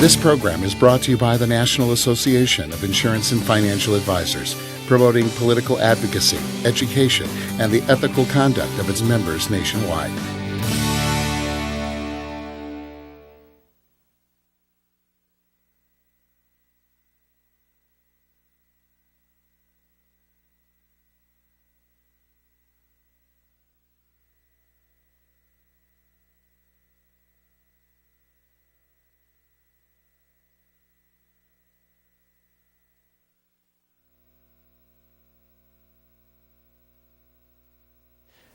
This program is brought to you by the National Association of Insurance and Financial Advisors, promoting political advocacy, education, and the ethical conduct of its members nationwide.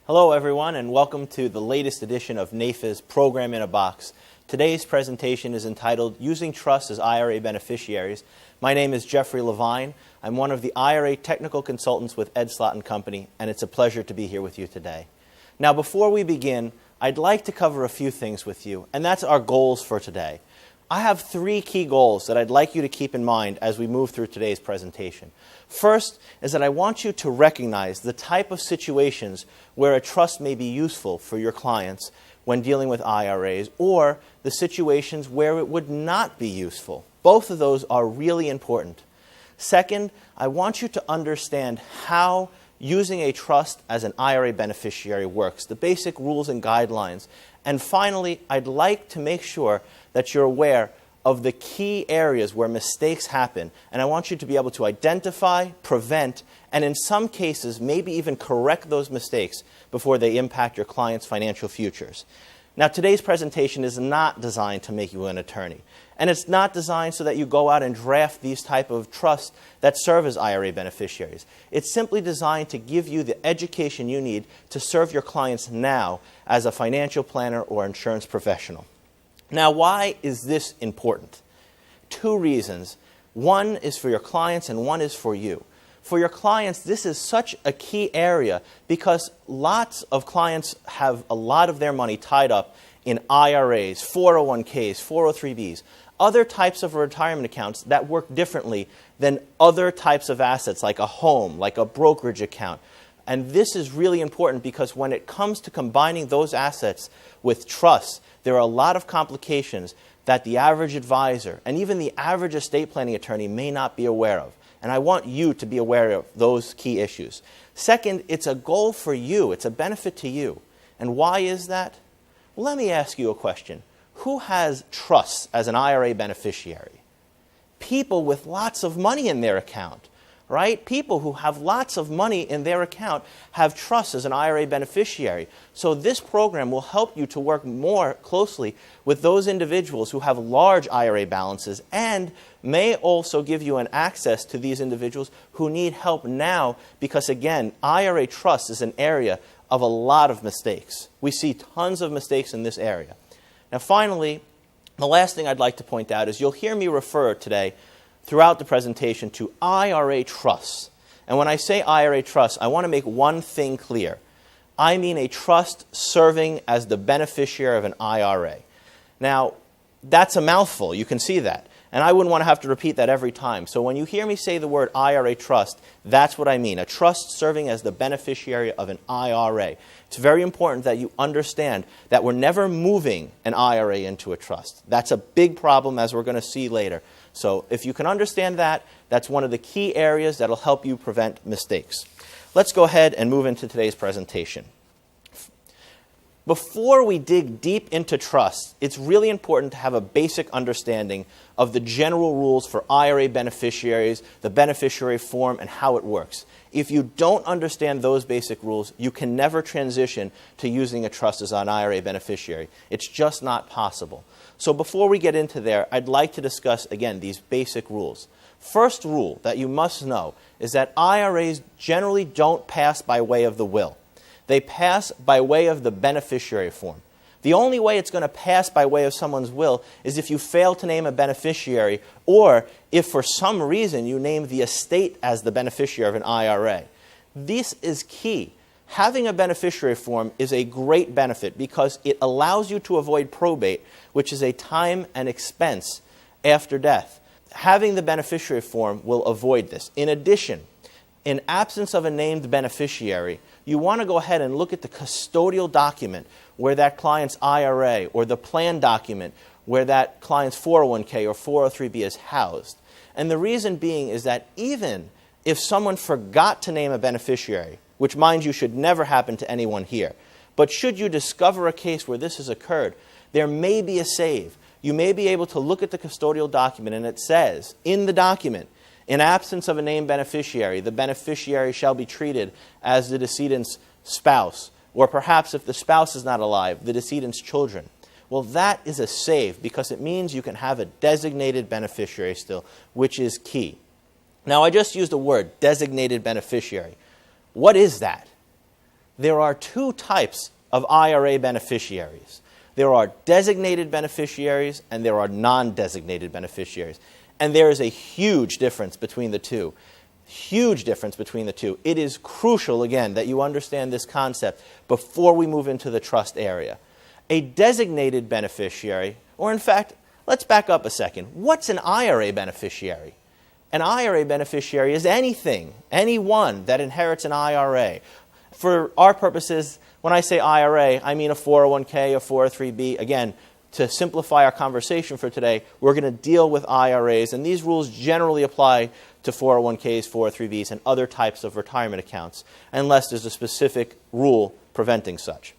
Hello everyone, and welcome to the latest edition of NAIFA's Program in a Box. Today's presentation is entitled Using Trust as IRA Beneficiaries. My name is Jeffery Levine. I'm one of the IRA technical consultants with Ed Slott & Company, and it's a pleasure to be here with you today. Now, before we begin, I'd like to cover a few things with you, and that's our goals for today. I have three key goals that I'd like you to keep in mind as we move through today's presentation. First is that I want you to recognize the type of situations where a trust may be useful for your clients when dealing with IRAs, or the situations where it would not be useful. Both of those are really important. Second, I want you to understand how using a trust as an IRA beneficiary works, the basic rules and guidelines. And finally, I'd like to make sure that you're aware of the key areas where mistakes happen. And I want you to be able to identify, prevent, and in some cases, maybe even correct those mistakes before they impact your client's financial futures. Now, today's presentation is not designed to make you an attorney. And it's not designed so that you go out and draft these type of trusts that serve as IRA beneficiaries. It's simply designed to give you the education you need to serve your clients now as a financial planner or insurance professional. Now, why is this important? Two reasons. One is for your clients and one is for you. For your clients, this is such a key area because lots of clients have a lot of their money tied up in IRAs, 401ks, 403bs, other types of retirement accounts that work differently than other types of assets like a home, like a brokerage account. And this is really important because when it comes to combining those assets with trusts, there are a lot of complications that the average advisor and even the average estate planning attorney may not be aware of. And I want you to be aware of those key issues. Second, it's a goal for you. It's a benefit to you. And why is that? Well, let me ask you a question. Who has trusts as an IRA beneficiary? People with lots of money in their account, right? People who have lots of money in their account have trusts as an IRA beneficiary. So this program will help you to work more closely with those individuals who have large IRA balances and may also give you an access to these individuals who need help now because, again, IRA trust is an area of a lot of mistakes. We see tons of mistakes in this area. Now, finally, the last thing I'd like to point out is you'll hear me refer today throughout the presentation to IRA trusts. And when I say IRA trusts, I want to make one thing clear. I mean a trust serving as the beneficiary of an IRA. Now, that's a mouthful. You can see that. And I wouldn't want to have to repeat that every time. So when you hear me say the word IRA trust, that's what I mean, a trust serving as the beneficiary of an IRA. It's very important that you understand that we're never moving an IRA into a trust. That's a big problem, as we're going to see later. So if you can understand that, that's one of the key areas that will help you prevent mistakes. Let's go ahead and move into today's presentation. Before we dig deep into trust, it's really important to have a basic understanding of the general rules for IRA beneficiaries, the beneficiary form, and how it works. If you don't understand those basic rules, you can never transition to using a trust as an IRA beneficiary. It's just not possible. So before we get into there, I'd like to discuss, again, these basic rules. First rule that you must know is that IRAs generally don't pass by way of the will. They pass by way of the beneficiary form. The only way it's going to pass by way of someone's will is if you fail to name a beneficiary or if for some reason you name the estate as the beneficiary of an IRA. This is key. Having a beneficiary form is a great benefit because it allows you to avoid probate, which is a time and expense after death. Having the beneficiary form will avoid this. In addition, in absence of a named beneficiary, you want to go ahead and look at the custodial document where that client's IRA or the plan document where that client's 401k or 403b is housed. And the reason being is that even if someone forgot to name a beneficiary, which mind you should never happen to anyone here, but should you discover a case where this has occurred, there may be a save. You may be able to look at the custodial document and it says in the document, in absence of a named beneficiary, the beneficiary shall be treated as the decedent's spouse, or perhaps if the spouse is not alive, the decedent's children. Well, that is a save because it means you can have a designated beneficiary still, which is key. Now, I just used the word designated beneficiary. What is that? There are two types of IRA beneficiaries. There are designated beneficiaries and there are non-designated beneficiaries. And there is a huge difference between the two. Huge difference between the two. It is crucial, again, that you understand this concept before we move into the trust area. A designated beneficiary, or in fact, let's back up a second. What's an IRA beneficiary? An IRA beneficiary is anyone that inherits an IRA. For our purposes, when I say IRA, I mean a 401k, a 403b. Again, to simplify our conversation for today, we're going to deal with IRAs, and these rules generally apply to 401ks, 403bs, and other types of retirement accounts, unless there's a specific rule preventing such.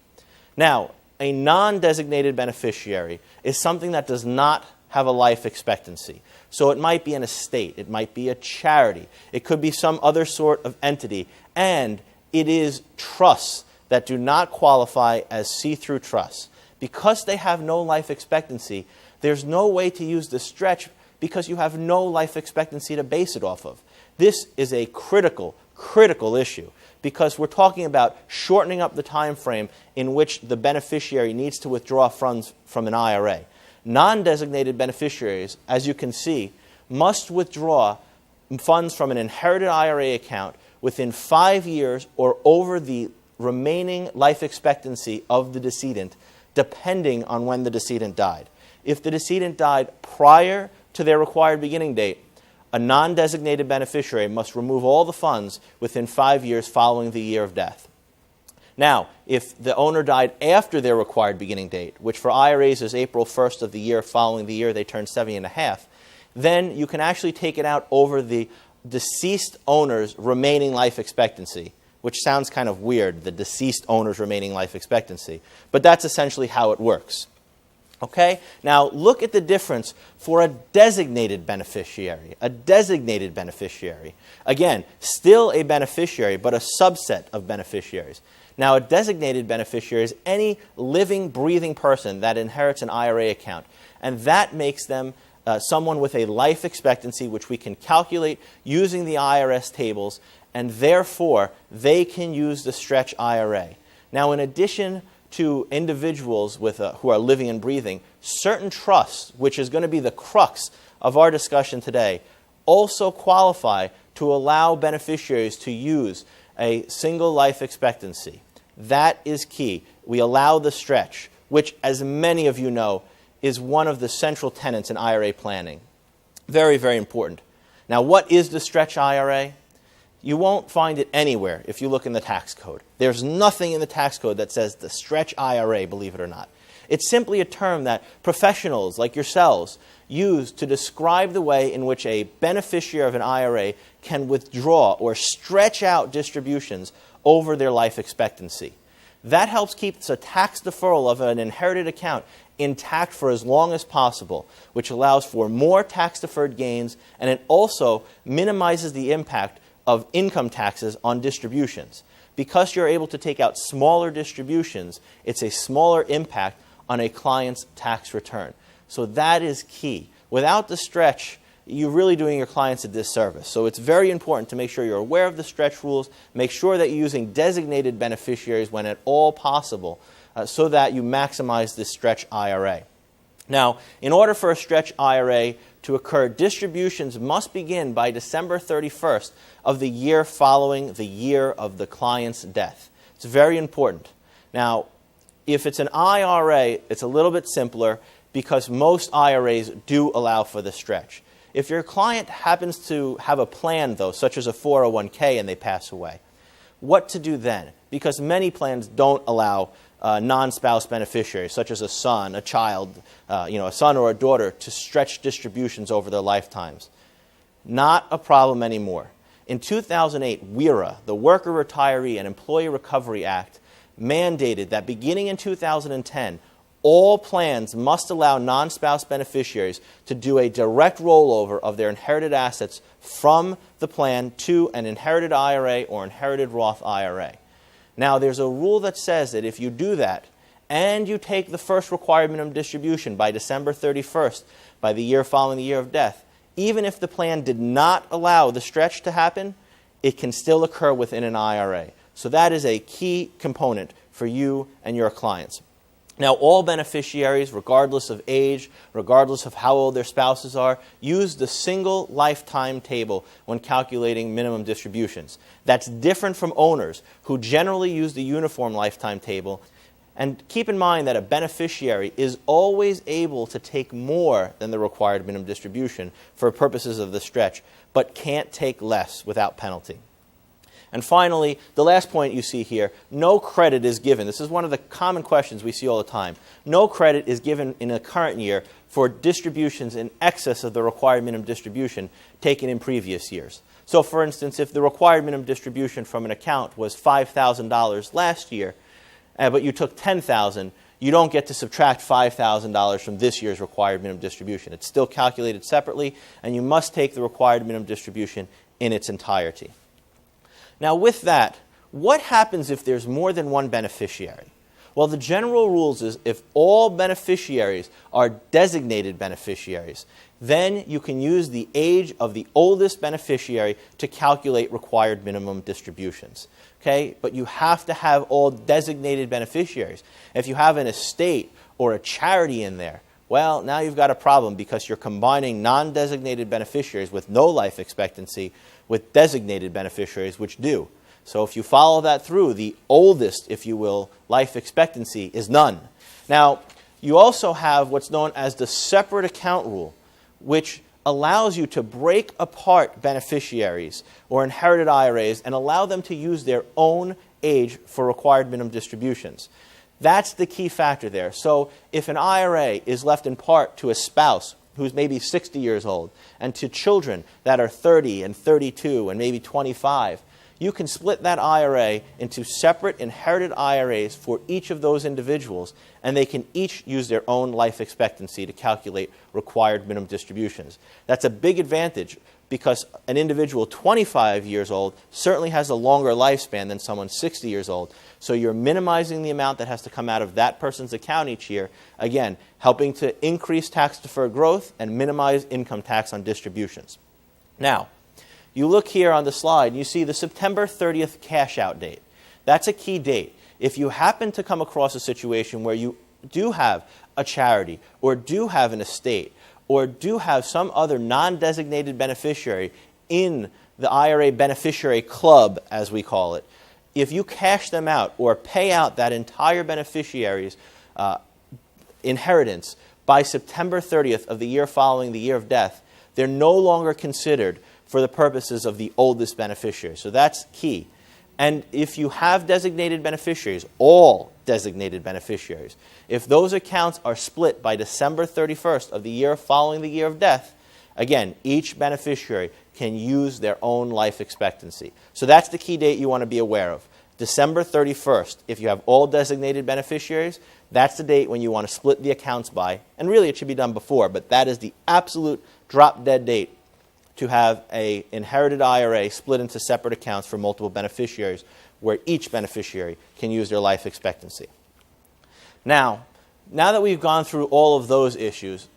Now, a non-designated beneficiary is something that does not have a life expectancy. So it might be an estate, it might be a charity, it could be some other sort of entity, and it is trusts that do not qualify as see-through trusts. Because they have no life expectancy, there's no way to use the stretch because you have no life expectancy to base it off of. This is a critical issue because we're talking about shortening up the time frame in which the beneficiary needs to withdraw funds from an IRA. Non-designated beneficiaries, as you can see, must withdraw funds from an inherited IRA account within 5 years or over the remaining life expectancy of the decedent, depending on when the decedent died. If the decedent died prior to their required beginning date, a non-designated beneficiary must remove all the funds within 5 years following the year of death. Now, if the owner died after their required beginning date, which for IRAs is April 1st of the year following the year they turned 70 and a half, then you can actually take it out over the deceased owner's remaining life expectancy, which sounds kind of weird, the deceased owner's remaining life expectancy. But that's essentially how it works. Okay? Now, look at the difference for a designated beneficiary. A designated beneficiary. Again, still a beneficiary, but a subset of beneficiaries. Now, a designated beneficiary is any living, breathing person that inherits an IRA account. And that makes them someone with a life expectancy, which we can calculate using the IRS tables, and therefore they can use the stretch IRA. Now, in addition to individuals with who are living and breathing, certain trusts, which is going to be the crux of our discussion today, also qualify to allow beneficiaries to use a single life expectancy. That is key. We allow the stretch, which, as many of you know, is one of the central tenets in IRA planning. Very, very important. Now, what is the stretch IRA? You won't find it anywhere if you look in the tax code. There's nothing in the tax code that says the stretch IRA, believe it or not. It's simply a term that professionals like yourselves use to describe the way in which a beneficiary of an IRA can withdraw or stretch out distributions over their life expectancy. That helps keep the tax deferral of an inherited account intact for as long as possible, which allows for more tax-deferred gains, and it also minimizes the impact of income taxes on distributions. Because you're able to take out smaller distributions, it's a smaller impact on a client's tax return. So that is key. Without the stretch, you're really doing your clients a disservice. So it's very important to make sure you're aware of the stretch rules, make sure that you're using designated beneficiaries when at all possible, so that you maximize this stretch IRA. Now, in order for a stretch IRA to occur, distributions must begin by December 31st of the year following the year of the client's death. It's very important. Now, if it's an IRA, it's a little bit simpler because most IRAs do allow for the stretch. If your client happens to have a plan, though, such as a 401k, and they pass away, what to do then, because many plans don't allow non-spouse beneficiaries, such as a son, a child, a son or a daughter, to stretch distributions over their lifetimes. Not a problem anymore. In 2008, WIRA, the Worker Retiree and Employee Recovery Act, mandated that beginning in 2010, all plans must allow non-spouse beneficiaries to do a direct rollover of their inherited assets from the plan to an inherited IRA or inherited Roth IRA. Now, there's a rule that says that if you do that and you take the first required minimum distribution by December 31st, by the year following the year of death, even if the plan did not allow the stretch to happen, it can still occur within an IRA. So that is a key component for you and your clients. Now, all beneficiaries, regardless of age, regardless of how old their spouses are, use the single lifetime table when calculating minimum distributions. That's different from owners, who generally use the uniform lifetime table. And keep in mind that a beneficiary is always able to take more than the required minimum distribution for purposes of the stretch, but can't take less without penalty. And finally, the last point you see here, no credit is given. This is one of the common questions we see all the time. No credit is given in a current year for distributions in excess of the required minimum distribution taken in previous years. So for instance, if the required minimum distribution from an account was $5,000 last year, but you took $10,000, you don't get to subtract $5,000 from this year's required minimum distribution. It's still calculated separately, and you must take the required minimum distribution in its entirety. Now with that, what happens if there's more than one beneficiary? Well, the general rules is if all beneficiaries are designated beneficiaries, then you can use the age of the oldest beneficiary to calculate required minimum distributions. Okay? But you have to have all designated beneficiaries. If you have an estate or a charity in there, well, now you've got a problem because you're combining non-designated beneficiaries with no life expectancy with designated beneficiaries which do. So if you follow that through, the oldest, if you will, life expectancy is none. Now, you also have what's known as the separate account rule, which allows you to break apart beneficiaries or inherited IRAs and allow them to use their own age for required minimum distributions. That's the key factor there. So if an IRA is left in part to a spouse who's maybe 60 years old and to children that are 30 and 32 and maybe 25, you can split that IRA into separate inherited IRAs for each of those individuals, and they can each use their own life expectancy to calculate required minimum distributions. That's a big advantage because an individual 25 years old certainly has a longer lifespan than someone 60 years old. So you're minimizing the amount that has to come out of that person's account each year, again, helping to increase tax-deferred growth and minimize income tax on distributions. Now, you look here on the slide, and you see the September 30th cash-out date. That's a key date. If you happen to come across a situation where you do have a charity or do have an estate or do have some other non-designated beneficiary in the IRA Beneficiary Club, as we call it, if you cash them out or pay out that entire beneficiary's inheritance by September 30th of the year following the year of death, they're no longer considered for the purposes of the oldest beneficiary. So that's key. And if you have designated beneficiaries, all designated beneficiaries, if those accounts are split by December 31st of the year following the year of death, again, each beneficiary can use their own life expectancy. So that's the key date you want to be aware of. December 31st, if you have all designated beneficiaries, that's the date when you want to split the accounts by. And really, it should be done before, but that is the absolute drop-dead date to have an inherited IRA split into separate accounts for multiple beneficiaries where each beneficiary can use their life expectancy. Now that we've gone through all of those issues,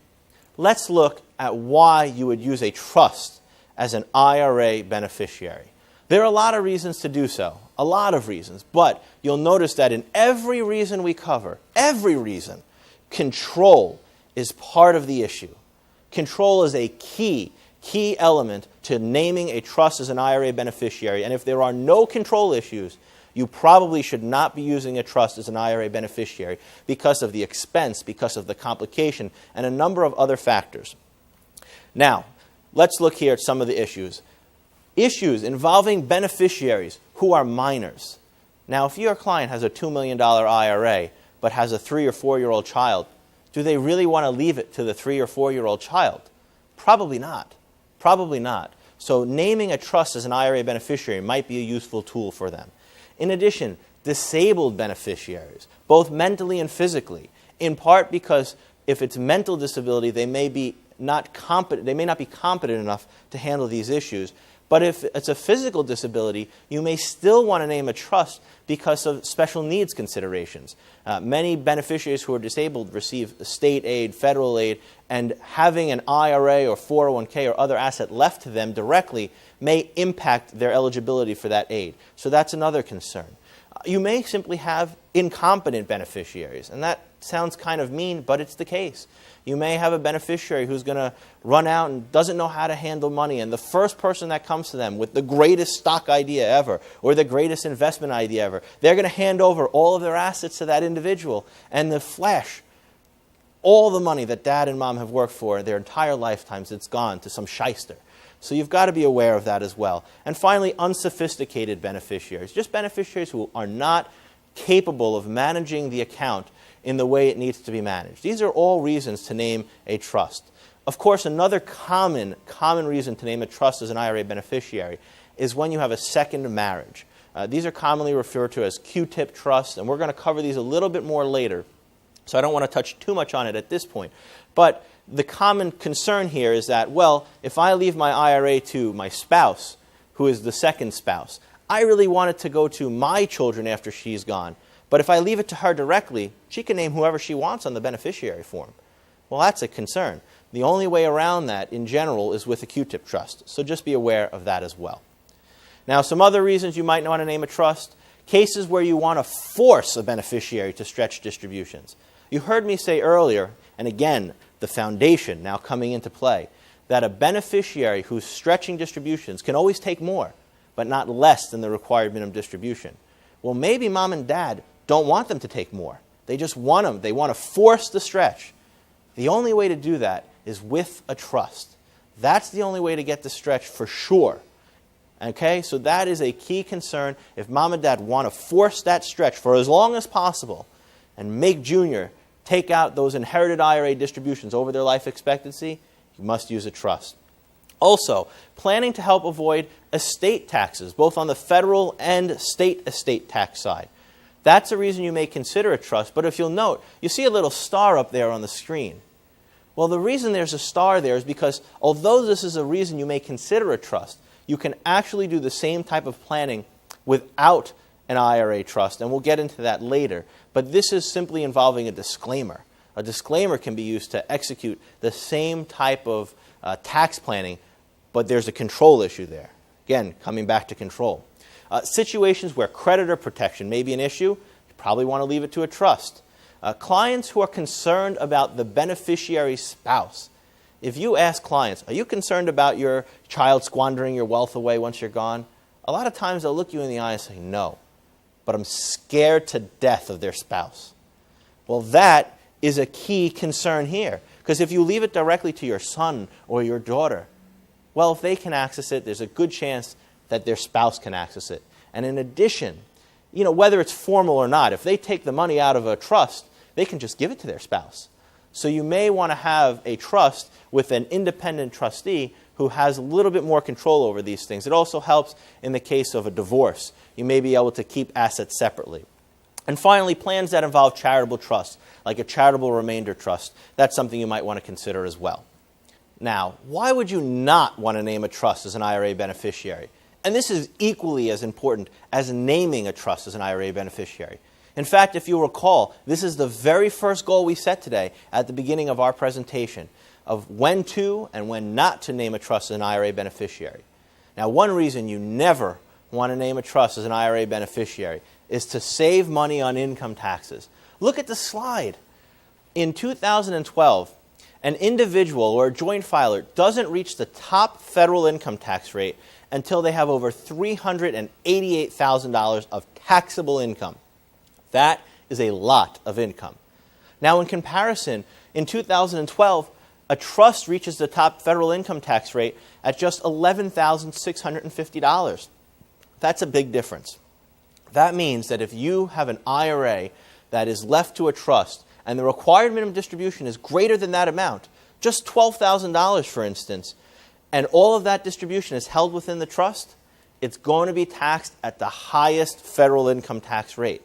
let's look at why you would use a trust as an IRA beneficiary. There are a lot of reasons to do so, a lot of reasons, but you'll notice that in every reason we cover, every reason, control is part of the issue. Control is a key element to naming a trust as an IRA beneficiary. And if there are no control issues, you probably should not be using a trust as an IRA beneficiary because of the expense, because of the complication, and a number of other factors. Now, let's look here at some of the issues. Issues involving beneficiaries who are minors. Now, if your client has a $2 million IRA but has a 3 or 4-year-old child, do they really want to leave it to the 3 or 4-year-old child? Probably not. Probably not. So naming a trust as an IRA beneficiary might be a useful tool for them. In addition, disabled beneficiaries, both mentally and physically, in part because if it's mental disability, they may not be competent enough to handle these issues. But if it's a physical disability, you may still want to name a trust because of special needs considerations. Many beneficiaries who are disabled receive state aid, federal aid, and having an IRA or 401k or other asset left to them directly may impact their eligibility for that aid. So that's another concern. You may simply have incompetent beneficiaries, and that sounds kind of mean, but it's the case. You may have a beneficiary who's going to run out and doesn't know how to handle money, and the first person that comes to them with the greatest stock idea ever or the greatest investment idea ever, they're going to hand over all of their assets to that individual, and the flash, all the money that dad and mom have worked for their entire lifetimes, it's gone to some shyster. So you've got to be aware of that as well. And finally, unsophisticated beneficiaries, just beneficiaries who are not capable of managing the account in the way it needs to be managed. These are all reasons to name a trust. Of course, another common reason to name a trust as an IRA beneficiary is when you have a second marriage. These are commonly referred to as Q-tip trusts, and we're going to cover these a little bit more later, so I don't want to touch too much on it at this point. But the common concern here is that, well, if I leave my IRA to my spouse, who is the second spouse, I really want it to go to my children after she's gone. But if I leave it to her directly, she can name whoever she wants on the beneficiary form. Well, that's a concern. The only way around that, in general, is with a Q-tip trust. So just be aware of that as well. Now, some other reasons you might want to name a trust. Cases where you want to force a beneficiary to stretch distributions. You heard me say earlier, and again, the foundation now coming into play, that a beneficiary who's stretching distributions can always take more, but not less than the required minimum distribution. Well, maybe mom and dad don't want them to take more. They just want them. They want to force the stretch. The only way to do that is with a trust. That's the only way to get the stretch for sure. Okay, so that is a key concern. If mom and dad want to force that stretch for as long as possible and make Junior take out those inherited IRA distributions over their life expectancy, you must use a trust. Also, planning to help avoid estate taxes, both on the federal and state estate tax side. That's a reason you may consider a trust, but if you'll note, you see a little star up there on the screen. Well, the reason there's a star there is because although this is a reason you may consider a trust, you can actually do the same type of planning without an IRA trust, and we'll get into that later. But this is simply involving a disclaimer. A disclaimer can be used to execute the same type of tax planning, but there's a control issue there. Again, coming back to control. Situations where creditor protection may be an issue, you probably want to leave it to a trust. Clients who are concerned about the beneficiary's spouse. If you ask clients, are you concerned about your child squandering your wealth away once you're gone? A lot of times they'll look you in the eye and say, no, but I'm scared to death of their spouse. Well, that is a key concern here. Because if you leave it directly to your son or your daughter, well, if they can access it, there's a good chance that their spouse can access it. And in addition, whether it's formal or not, if they take the money out of a trust, they can just give it to their spouse. So you may want to have a trust with an independent trustee who has a little bit more control over these things. It also helps in the case of a divorce. You may be able to keep assets separately. And finally, plans that involve charitable trusts, like a charitable remainder trust. That's something you might want to consider as well. Now, why would you not want to name a trust as an IRA beneficiary? And this is equally as important as naming a trust as an IRA beneficiary. In fact, if you recall, this is the very first goal we set today at the beginning of our presentation of when to and when not to name a trust as an IRA beneficiary. Now, one reason you never want to name a trust as an IRA beneficiary is to save money on income taxes. Look at the slide. In 2012, an individual or a joint filer doesn't reach the top federal income tax rate until they have over $388,000 of taxable income. That is a lot of income. Now, in comparison, in 2012, a trust reaches the top federal income tax rate at just $11,650. That's a big difference. That means that if you have an IRA that is left to a trust and the required minimum distribution is greater than that amount, just $12,000 for instance, and all of that distribution is held within the trust, it's going to be taxed at the highest federal income tax rate.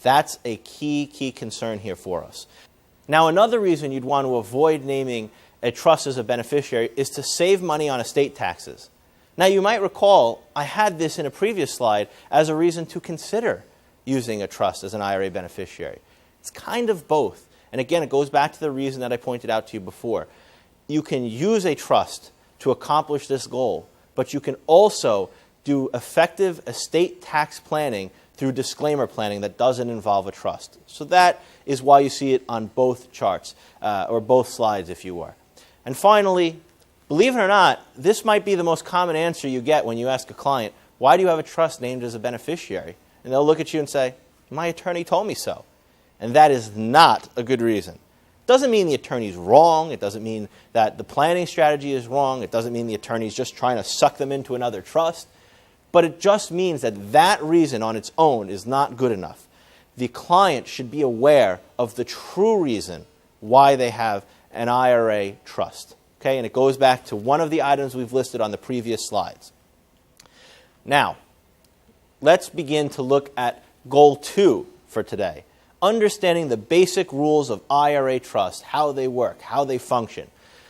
That's a key concern here for us. Now, another reason you'd want to avoid naming a trust as a beneficiary is to save money on estate taxes. Now, you might recall I had this in a previous slide as a reason to consider using a trust as an IRA beneficiary. It's kind of both. And again, it goes back to the reason that I pointed out to you before. You can use a trust to accomplish this goal, but you can also do effective estate tax planning through disclaimer planning that doesn't involve a trust. So that is why you see it on both charts, or both slides, if you were. And finally, believe it or not, this might be the most common answer you get when you ask a client, why do you have a trust named as a beneficiary? And they'll look at you and say, my attorney told me so. And that is not a good reason. It doesn't mean the attorney's wrong. It doesn't mean that the planning strategy is wrong. It doesn't mean the attorney's just trying to suck them into another trust. But it just means that that reason on its own is not good enough. The client should be aware of the true reason why they have an IRA trust. Okay? And it goes back to one of the items we've listed on the previous slides. Now, let's begin to look at goal 2 for today. Understanding the basic rules of IRA trust, how they work, how they function.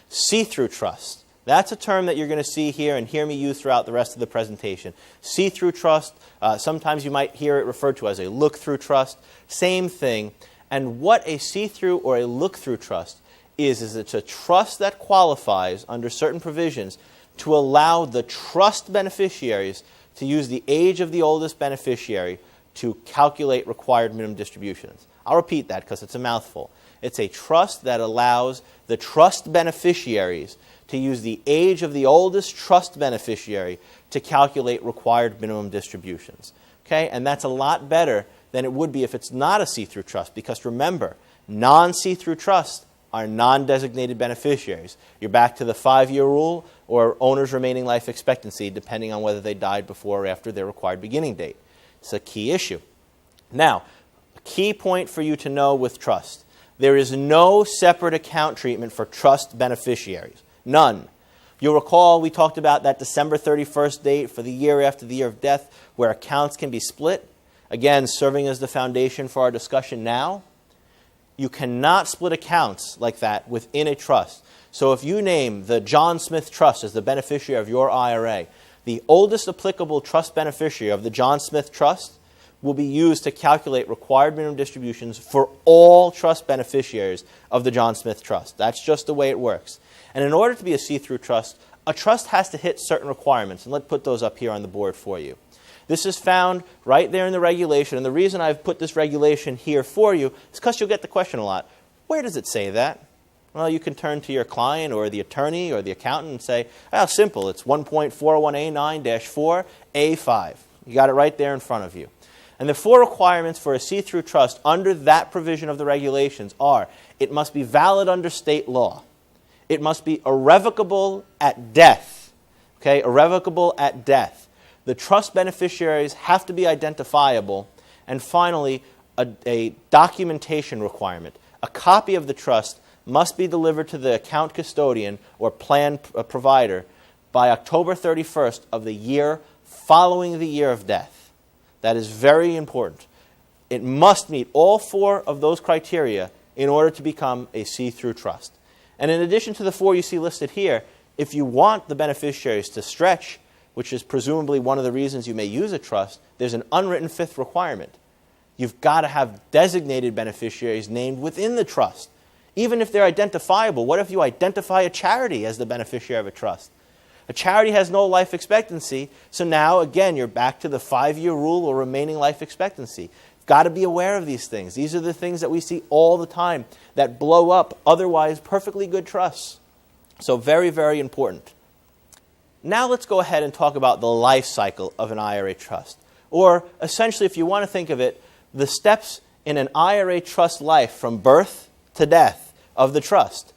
See-through trust. That's a term that you're going to see here and hear me use throughout the rest of the presentation. See-through trust, sometimes you might hear it referred to as a look-through trust. Same thing. And what a see-through or a look-through trust is it's a trust that qualifies under certain provisions to allow the trust beneficiaries to use the age of the oldest beneficiary to calculate required minimum distributions. I'll repeat that because it's a mouthful. It's a trust that allows the trust beneficiaries to use the age of the oldest trust beneficiary to calculate required minimum distributions. Okay? And that's a lot better than it would be if it's not a see-through trust, because remember, non-see-through trusts are non-designated beneficiaries. You're back to the 5-year rule or owner's remaining life expectancy, depending on whether they died before or after their required beginning date. It's a key issue. Now, a key point for you to know with trust. There is no separate account treatment for trust beneficiaries. None. You'll recall we talked about that December 31st date for the year after the year of death where accounts can be split. Again, serving as the foundation for our discussion now. You cannot split accounts like that within a trust. So if you name the John Smith Trust as the beneficiary of your IRA, the oldest applicable trust beneficiary of the John Smith Trust will be used to calculate required minimum distributions for all trust beneficiaries of the John Smith Trust. That's just the way it works. And in order to be a see-through trust, a trust has to hit certain requirements. And let's put those up here on the board for you. This is found right there in the regulation. And the reason I've put this regulation here for you is because you'll get the question a lot. Where does it say that? Well, you can turn to your client or the attorney or the accountant and say, oh, simple. It's 1.401A9-4A5. You got it right there in front of you. And the 4 requirements for a see-through trust under that provision of the regulations are, it must be valid under state law. It must be irrevocable at death. Okay, irrevocable at death. The trust beneficiaries have to be identifiable. And finally, a documentation requirement. A copy of the trust must be delivered to the account custodian or plan provider by October 31st of the year following the year of death. That is very important. It must meet all 4 of those criteria in order to become a see-through trust. And in addition to the 4 you see listed here, if you want the beneficiaries to stretch, which is presumably one of the reasons you may use a trust, there's an unwritten 5th requirement. You've got to have designated beneficiaries named within the trust. Even if they're identifiable, what if you identify a charity as the beneficiary of a trust? A charity has no life expectancy, so now, again, you're back to the 5-year rule or remaining life expectancy. You've got to be aware of these things. These are the things that we see all the time that blow up otherwise perfectly good trusts. So very, very important. Now let's go ahead and talk about the life cycle of an IRA trust. Or essentially, if you want to think of it, the steps in an IRA trust life from birth to death of the trust.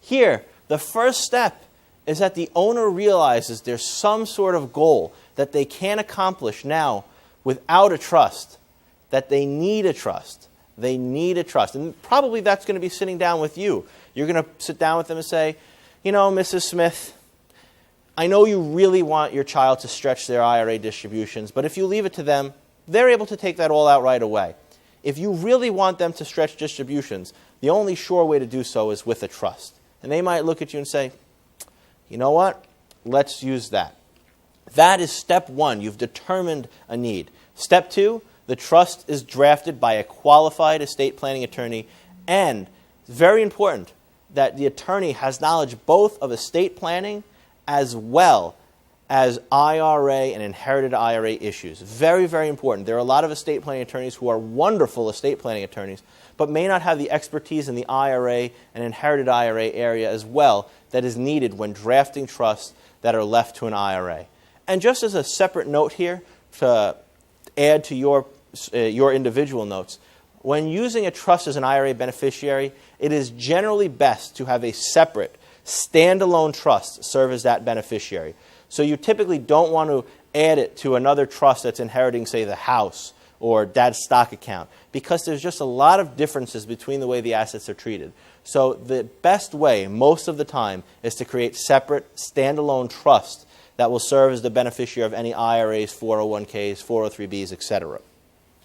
Here, the first step is that the owner realizes there's some sort of goal that they can't accomplish now without a trust, that they need a trust. They need a trust. And probably that's going to be sitting down with you. You're going to sit down with them and say, you know, Mrs. Smith, I know you really want your child to stretch their IRA distributions, but if you leave it to them, they're able to take that all out right away. If you really want them to stretch distributions, the only sure way to do so is with a trust. And they might look at you and say, you know what? Let's use that. That is step one. You've determined a need. Step two, the trust is drafted by a qualified estate planning attorney, and it's very important that the attorney has knowledge both of estate planning as well as IRA and inherited IRA issues. Very, very important. There are a lot of estate planning attorneys who are wonderful estate planning attorneys, but may not have the expertise in the IRA and inherited IRA area as well that is needed when drafting trusts that are left to an IRA. And just as a separate note here to add to your individual notes, when using a trust as an IRA beneficiary, it is generally best to have a separate, standalone trust serve as that beneficiary. So you typically don't want to add it to another trust that's inheriting, say, the house or dad's stock account, because there's just a lot of differences between the way the assets are treated. So the best way, most of the time, is to create separate, standalone trusts that will serve as the beneficiary of any IRAs, 401ks, 403bs, etc.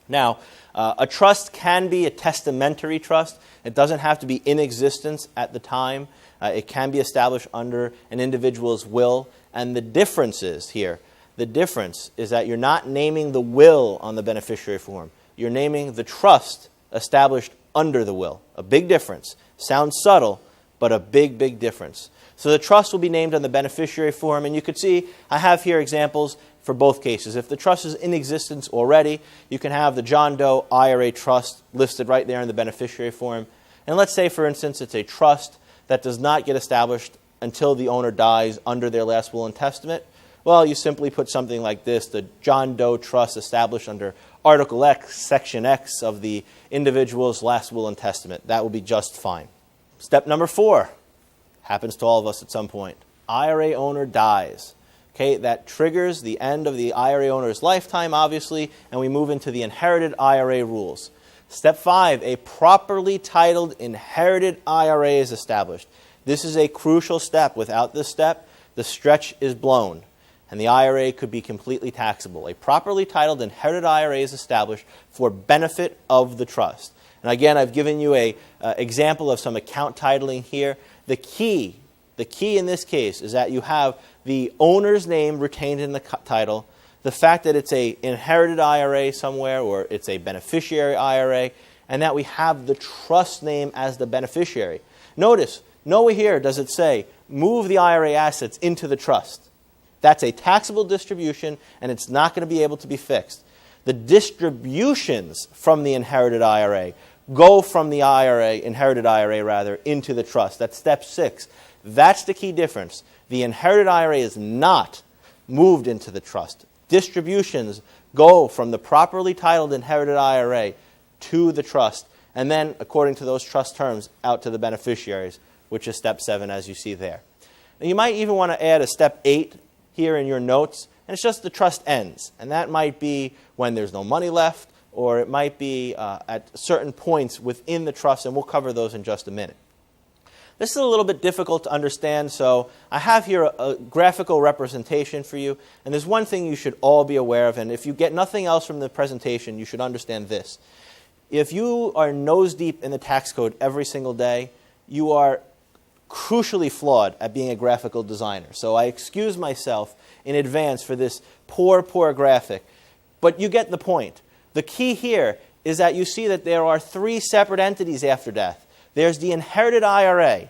Now, a trust can be a testamentary trust. It doesn't have to be in existence at the time. It can be established under an individual's will. And the difference is here, the difference is that you're not naming the will on the beneficiary form. You're naming the trust established under the will. A big difference. Sounds subtle, but a big, big difference. So the trust will be named on the beneficiary form, and you could see I have here examples for both cases. If the trust is in existence already, you can have the John Doe IRA trust listed right there in the beneficiary form. And let's say, for instance, it's a trust that does not get established until the owner dies under their last will and testament. Well, you simply put something like this: the John Doe trust established under Article X, Section X of the individual's last will and testament. That will be just fine. Step number 4 happens to all of us at some point. IRA owner dies. Okay, that triggers the end of the IRA owner's lifetime, obviously, and we move into the inherited IRA rules. Step 5, a properly titled inherited IRA is established. This is a crucial step. Without this step, the stretch is blown, and the IRA could be completely taxable. A properly titled inherited IRA is established for benefit of the trust. And again, I've given you an example of some account titling here. The key in this case is that you have the owner's name retained in the title, the fact that it's an inherited IRA somewhere or it's a beneficiary IRA, and that we have the trust name as the beneficiary. Notice, nowhere here does it say, move the IRA assets into the trust. That's a taxable distribution, and it's not going to be able to be fixed. The distributions from the inherited IRA go from the inherited IRA, into the trust. That's step 6. That's the key difference. The inherited IRA is not moved into the trust. Distributions go from the properly titled inherited IRA to the trust, and then, according to those trust terms, out to the beneficiaries, which is step 7, as you see there. Now, you might even want to add a step 8 here in your notes, and it's just the trust ends. And that might be when there's no money left, or it might be at certain points within the trust, and we'll cover those in just a minute. This is a little bit difficult to understand, so I have here a graphical representation for you. And there's one thing you should all be aware of, and if you get nothing else from the presentation, you should understand this. If you are nose deep in the tax code every single day, you are crucially flawed at being a graphical designer. So I excuse myself in advance for this poor graphic. But you get the point. The key here is that you see that there are 3 separate entities after death. There's the inherited IRA,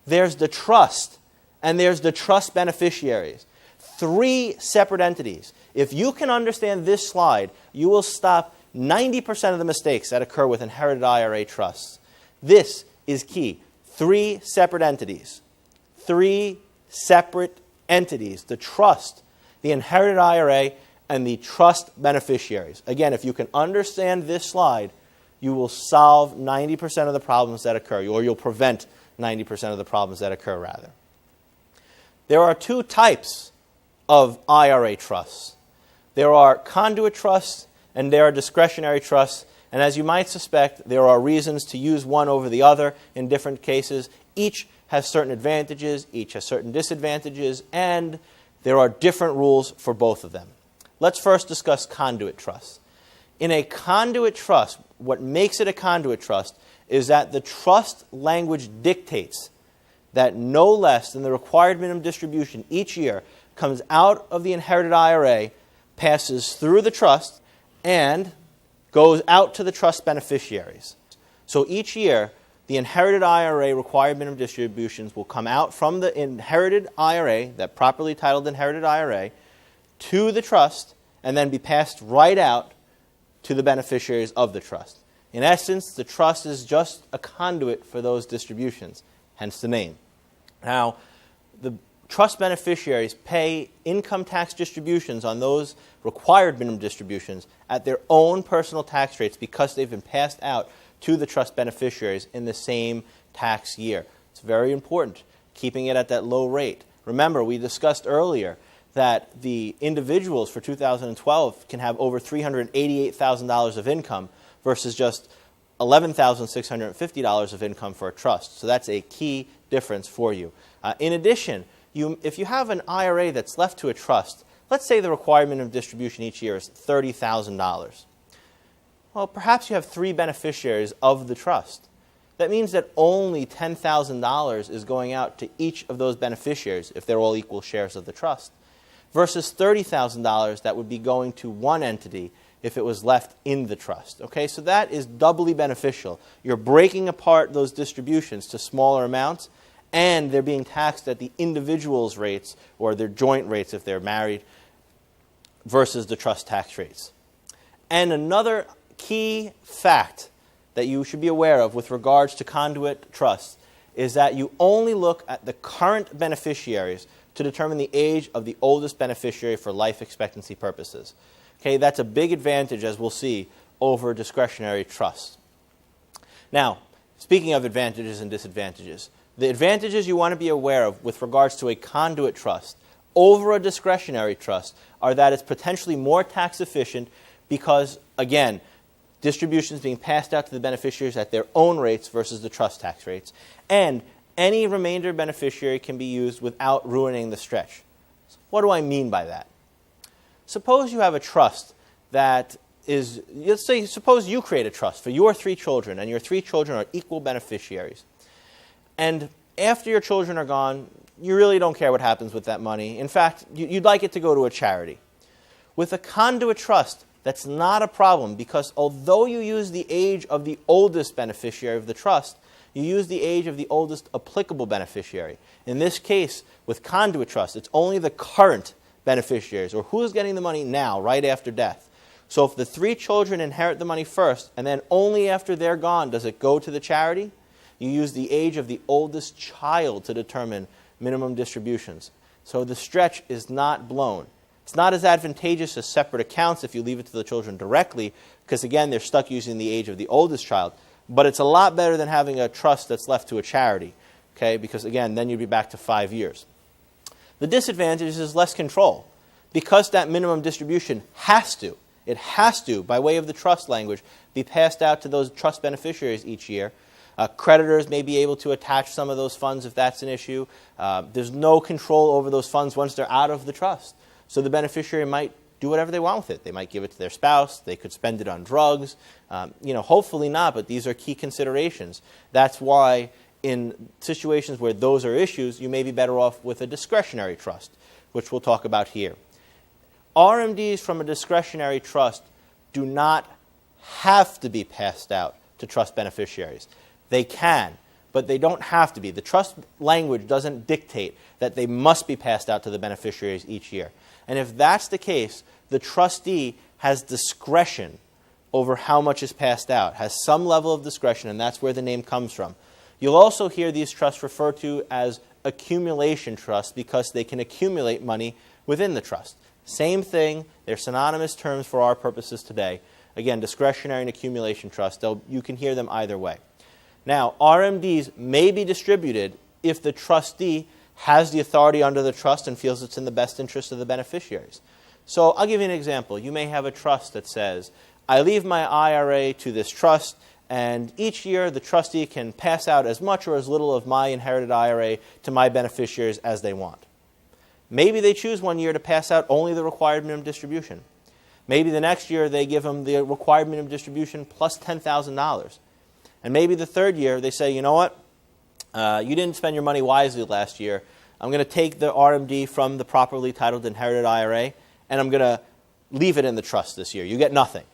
there's the trust, and there's the trust beneficiaries. 3 separate entities. If you can understand this slide, you will stop 90% of the mistakes that occur with inherited IRA trusts. This is key. 3 separate entities. 3 separate entities. The trust, the inherited IRA, and the trust beneficiaries. Again, if you can understand this slide, you will solve 90% of the problems that occur, or you'll prevent 90% of the problems that occur, rather. There are 2 types of IRA trusts. There are conduit trusts and there are discretionary trusts. And as you might suspect, there are reasons to use one over the other in different cases. Each has certain advantages, each has certain disadvantages, and there are different rules for both of them. Let's first discuss conduit trusts. In a conduit trust, what makes it a conduit trust is that the trust language dictates that no less than the required minimum distribution each year comes out of the inherited IRA, passes through the trust, and goes out to the trust beneficiaries. So each year, the inherited IRA required minimum distributions will come out from the inherited IRA, that properly titled inherited IRA, to the trust, and then be passed right out to the beneficiaries of the trust. In essence, the trust is just a conduit for those distributions, hence the name. Now, the trust beneficiaries pay income tax distributions on those required minimum distributions at their own personal tax rates because they've been passed out to the trust beneficiaries in the same tax year. It's very important, keeping it at that low rate. Remember, we discussed earlier that the individuals for 2012 can have over $388,000 of income versus just $11,650 of income for a trust. So that's a key difference for you. In addition, if you have an IRA that's left to a trust, let's say the required minimum distribution each year is $30,000. Well, perhaps you have 3 beneficiaries of the trust. That means that only $10,000 is going out to each of those beneficiaries if they're all equal shares of the trust, versus $30,000 that would be going to one entity if it was left in the trust. Okay, so that is doubly beneficial. You're breaking apart those distributions to smaller amounts, and they're being taxed at the individual's rates or their joint rates if they're married versus the trust tax rates. And another key fact that you should be aware of with regards to conduit trusts is that you only look at the current beneficiaries to determine the age of the oldest beneficiary for life expectancy purposes. Okay, that's a big advantage, as we'll see, over discretionary trusts. Now, speaking of advantages and disadvantages, the advantages you want to be aware of with regards to a conduit trust over a discretionary trust are that it's potentially more tax efficient because, again, distributions being passed out to the beneficiaries at their own rates versus the trust tax rates, and any remainder beneficiary can be used without ruining the stretch. So what do I mean by that? Suppose you have a trust that is, suppose you create a trust for your 3 children, and your 3 children are equal beneficiaries. And after your children are gone, you really don't care what happens with that money. In fact, you'd like it to go to a charity. With a conduit trust, that's not a problem because although you use the age of the oldest beneficiary of the trust, you use the age of the oldest applicable beneficiary. In this case, with conduit trust, it's only the current beneficiaries, or who is getting the money now, right after death. So if the 3 children inherit the money first, and then only after they're gone does it go to the charity, you use the age of the oldest child to determine minimum distributions. So the stretch is not blown. It's not as advantageous as separate accounts if you leave it to the children directly, because again, they're stuck using the age of the oldest child. But it's a lot better than having a trust that's left to a charity, okay? Because again, then you'd be back to 5 years. The disadvantage is less control. Because that minimum distribution has to, by way of the trust language, be passed out to those trust beneficiaries each year. Creditors may be able to attach some of those funds if that's an issue. There's no control over those funds once they're out of the trust. So the beneficiary might do whatever they want with it. They might give it to their spouse. They could spend it on drugs. Hopefully not, but these are key considerations. That's why in situations where those are issues, you may be better off with a discretionary trust, which we'll talk about here. RMDs from a discretionary trust do not have to be passed out to trust beneficiaries. They can, but they don't have to be. The trust language doesn't dictate that they must be passed out to the beneficiaries each year. And if that's the case, the trustee has discretion over how much is passed out, has some level of discretion, and that's where the name comes from. You'll also hear these trusts referred to as accumulation trusts because they can accumulate money within the trust. Same thing, they're synonymous terms for our purposes today. Again, discretionary and accumulation trust, you can hear them either way. Now, RMDs may be distributed if the trustee has the authority under the trust and feels it's in the best interest of the beneficiaries. So I'll give you an example. You may have a trust that says, I leave my IRA to this trust, and each year the trustee can pass out as much or as little of my inherited IRA to my beneficiaries as they want. Maybe they choose one year to pass out only the required minimum distribution. Maybe the next year they give them the required minimum distribution plus $10,000. And maybe the third year they say, you know what, you didn't spend your money wisely last year. I'm going to take the RMD from the properly titled inherited IRA, and I'm going to leave it in the trust this year. You get nothing.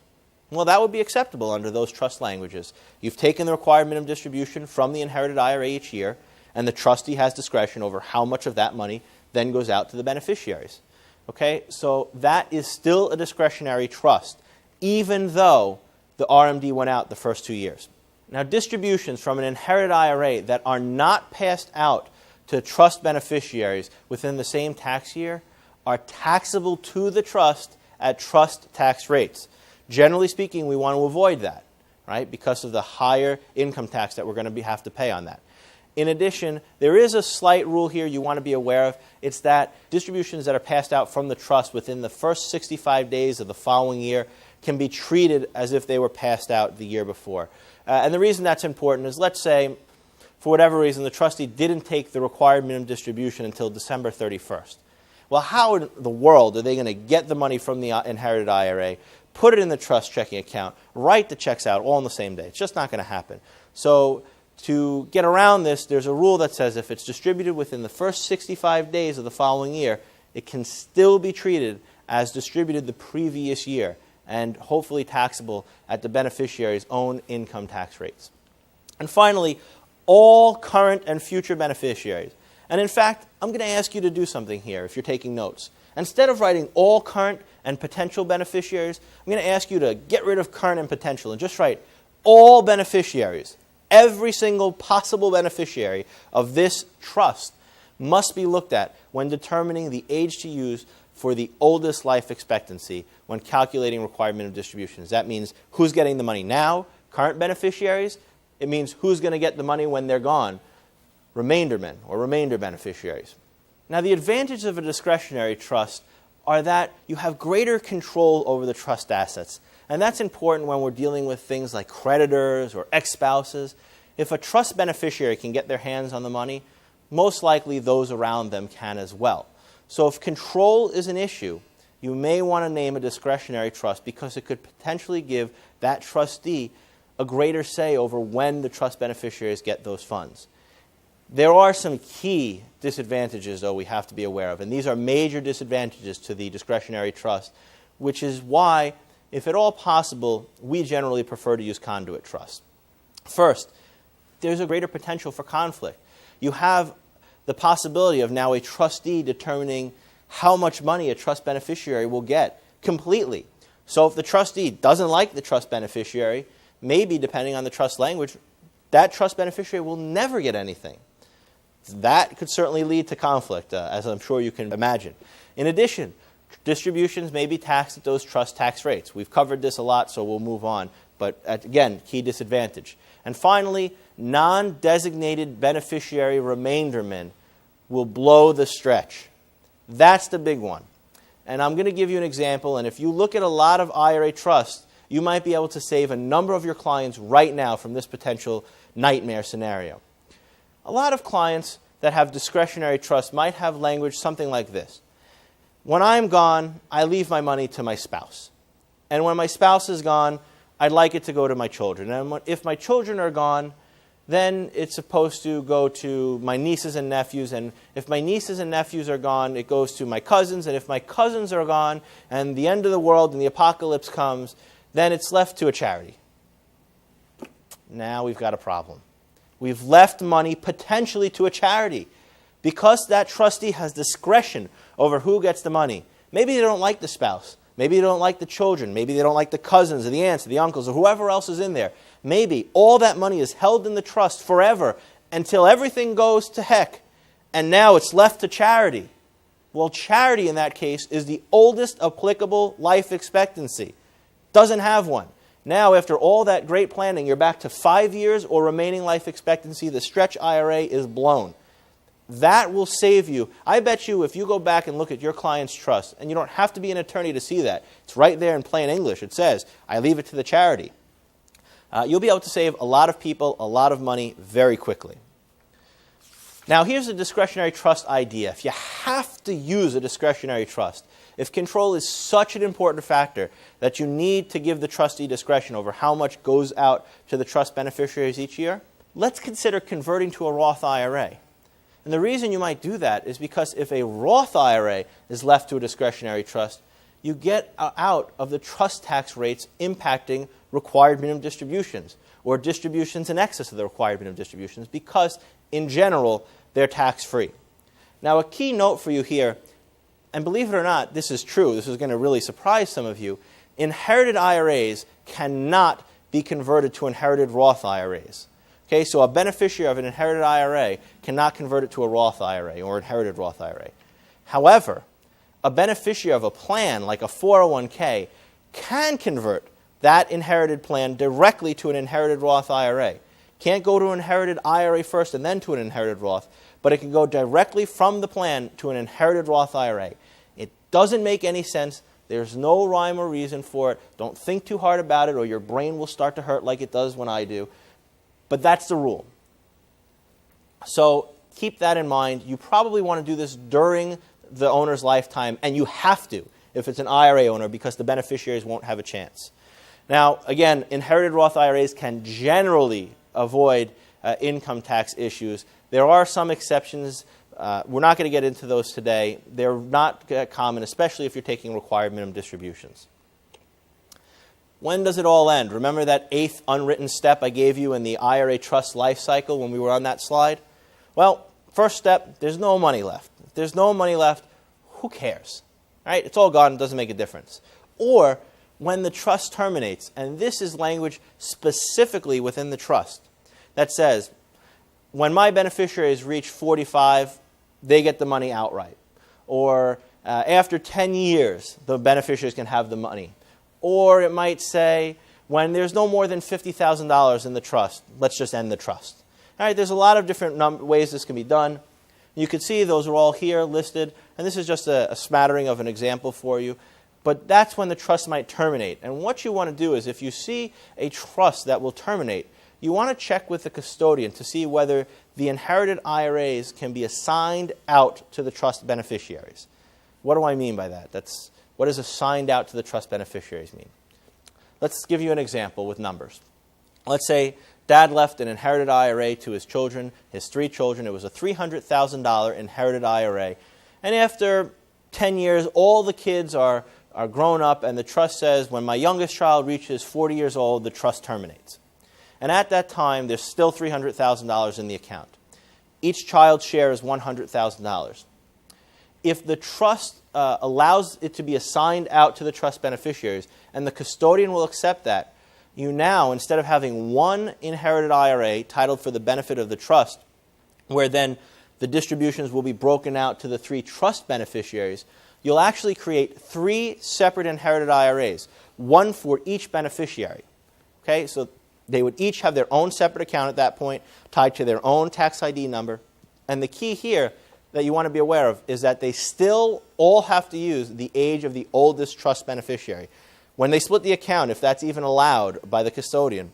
Well, that would be acceptable under those trust languages. You've taken the required minimum distribution from the inherited IRA each year, and the trustee has discretion over how much of that money then goes out to the beneficiaries. Okay, so that is still a discretionary trust, even though the RMD went out the first 2 years. Now, distributions from an inherited IRA that are not passed out to trust beneficiaries within the same tax year are taxable to the trust at trust tax rates. Generally speaking, we want to avoid that, right, because of the higher income tax that we're going to have to pay on that. In addition, there is a slight rule here you want to be aware of. It's that distributions that are passed out from the trust within the first 65 days of the following year can be treated as if they were passed out the year before. And the reason that's important is, let's say, for whatever reason, the trustee didn't take the required minimum distribution until December 31st. Well, how in the world are they going to get the money from the inherited IRA, put it in the trust checking account, write the checks out all on the same day? It's just not going to happen. So to get around this, there's a rule that says if it's distributed within the first 65 days of the following year, it can still be treated as distributed the previous year and hopefully taxable at the beneficiary's own income tax rates. And finally, all current and future beneficiaries. And in fact, I'm going to ask you to do something here if you're taking notes. Instead of writing all current and potential beneficiaries, I'm going to ask you to get rid of current and potential and just write all beneficiaries. Every single possible beneficiary of this trust must be looked at when determining the age to use for the oldest life expectancy when calculating required minimum distributions. That means who's getting the money now, current beneficiaries. It means who's going to get the money when they're gone, remainder men or remainder beneficiaries. Now, the advantages of a discretionary trust are that you have greater control over the trust assets. And that's important when we're dealing with things like creditors or ex-spouses. If a trust beneficiary can get their hands on the money, most likely those around them can as well. So if control is an issue, you may want to name a discretionary trust because it could potentially give that trustee a greater say over when the trust beneficiaries get those funds. There are some key disadvantages, though, we have to be aware of, and these are major disadvantages to the discretionary trust, which is why, if at all possible, we generally prefer to use Conduit Trust. First, there's a greater potential for conflict. You have the possibility of now a trustee determining how much money a trust beneficiary will get completely. So if the trustee doesn't like the trust beneficiary, maybe, depending on the trust language, that trust beneficiary will never get anything. That could certainly lead to conflict, as I'm sure you can imagine. In addition, distributions may be taxed at those trust tax rates. We've covered this a lot, so we'll move on. But again, key disadvantage. And finally, non-designated beneficiary remaindermen will blow the stretch. That's the big one. And I'm going to give you an example. And if you look at a lot of IRA trusts, you might be able to save a number of your clients right now from this potential nightmare scenario. A lot of clients that have discretionary trusts might have language something like this. When I'm gone, I leave my money to my spouse. And when my spouse is gone, I'd like it to go to my children. And if my children are gone, then it's supposed to go to my nieces and nephews. And if my nieces and nephews are gone, it goes to my cousins. And if my cousins are gone and the end of the world and the apocalypse comes, then it's left to a charity. Now we've got a problem. We've left money potentially to a charity. Because that trustee has discretion over who gets the money. Maybe they don't like the spouse. Maybe they don't like the children. Maybe they don't like the cousins or the aunts or the uncles or whoever else is in there. Maybe all that money is held in the trust forever until everything goes to heck. And now it's left to charity. Well, charity in that case is the oldest applicable life expectancy. Doesn't have one. Now, after all that great planning, you're back to 5 years or remaining life expectancy. The stretch IRA is blown. that will save you. I bet you if you go back and look at your client's trust, and you don't have to be an attorney to see that. It's right there in plain English. It says, I leave it to the charity. You'll be able to save a lot of people a lot of money very quickly. Now, here's a discretionary trust idea. If you have to use a discretionary trust, if control is such an important factor that you need to give the trustee discretion over how much goes out to the trust beneficiaries each year, let's consider converting to a Roth IRA. And the reason you might do that is because if a Roth IRA is left to a discretionary trust, you get out of the trust tax rates impacting required minimum distributions or distributions in excess of the required minimum distributions because, in general, they're tax-free. Now, a key note for you here, and believe it or not, this is true. This is going to really surprise some of you. Inherited IRAs cannot be converted to inherited Roth IRAs. Okay, so a beneficiary of an inherited IRA cannot convert it to a Roth IRA or inherited Roth IRA. However, a beneficiary of a plan like a 401k can convert that inherited plan directly to an inherited Roth IRA. Can't go to an inherited IRA first and then to an inherited Roth, but it can go directly from the plan to an inherited Roth IRA. It doesn't make any sense. There's no rhyme or reason for it. Don't think too hard about it or your brain will start to hurt like it does when I do. But that's the rule. So keep that in mind. You probably want to do this during the owner's lifetime, and you have to if it's an IRA owner because the beneficiaries won't have a chance. Now, again, inherited Roth IRAs can generally avoid income tax issues. There are some exceptions. We're not going to get into those today. They're not common, especially if you're taking required minimum distributions. When does it all end? Remember that 8th unwritten step I gave you in the IRA trust life cycle when we were on that slide? Well, first step, there's no money left. If there's no money left, who cares? All right? It's all gone. It doesn't make a difference. Or when the trust terminates, and this is language specifically within the trust that says, when my beneficiaries reach 45, they get the money outright. Or after 10 years, the beneficiaries can have the money. Or it might say, when there's no more than $50,000 in the trust, let's just end the trust. All right, there's a lot of different ways this can be done. You can see those are all here listed, and this is just a smattering of an example for you. But that's when the trust might terminate. And what you want to do is if you see a trust that will terminate, you want to check with the custodian to see whether the inherited IRAs can be assigned out to the trust beneficiaries. What do I mean by that? What does assigned out to the trust beneficiaries mean? Let's give you an example with numbers. Let's say Dad left an inherited IRA to his children, his 3 children. It was a $300,000 inherited IRA. And after 10 years, all the kids are grown up, and the trust says, when my youngest child reaches 40 years old, the trust terminates. And at that time, there's still $300,000 in the account. Each child's share is $100,000. If the trust allows it to be assigned out to the trust beneficiaries, and the custodian will accept that, you now, instead of having one inherited IRA titled for the benefit of the trust, where then the distributions will be broken out to the 3 trust beneficiaries, you'll actually create 3 separate inherited IRAs, one for each beneficiary. Okay, so they would each have their own separate account at that point, tied to their own tax ID number. And the key here that you want to be aware of is that they still all have to use the age of the oldest trust beneficiary. When they split the account, if that's even allowed by the custodian,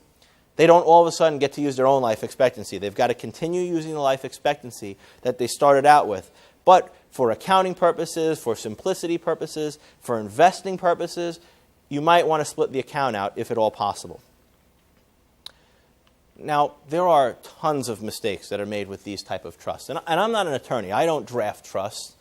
they don't all of a sudden get to use their own life expectancy. They've got to continue using the life expectancy that they started out with. But for accounting purposes, for simplicity purposes, for investing purposes, you might want to split the account out if at all possible. Now, there are tons of mistakes that are made with these type of trusts. And I'm not an attorney. I don't draft trusts.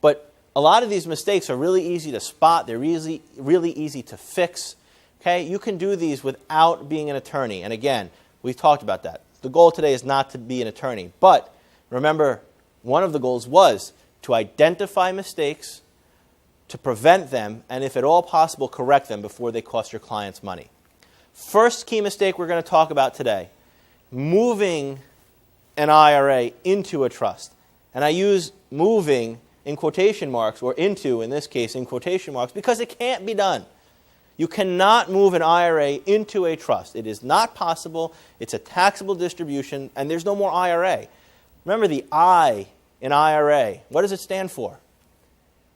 But a lot of these mistakes are really easy to spot. They're really easy to fix. Okay? You can do these without being an attorney. And again, we've talked about that. The goal today is not to be an attorney. But remember, one of the goals was to identify mistakes, to prevent them, and if at all possible, correct them before they cost your clients money. First key mistake we're going to talk about today: moving an IRA into a trust. And I use moving in quotation marks, or into, in this case, in quotation marks, because it can't be done. You cannot move an IRA into a trust. It is not possible. It's a taxable distribution, and there's no more IRA. Remember, the I in IRA, what does it stand for?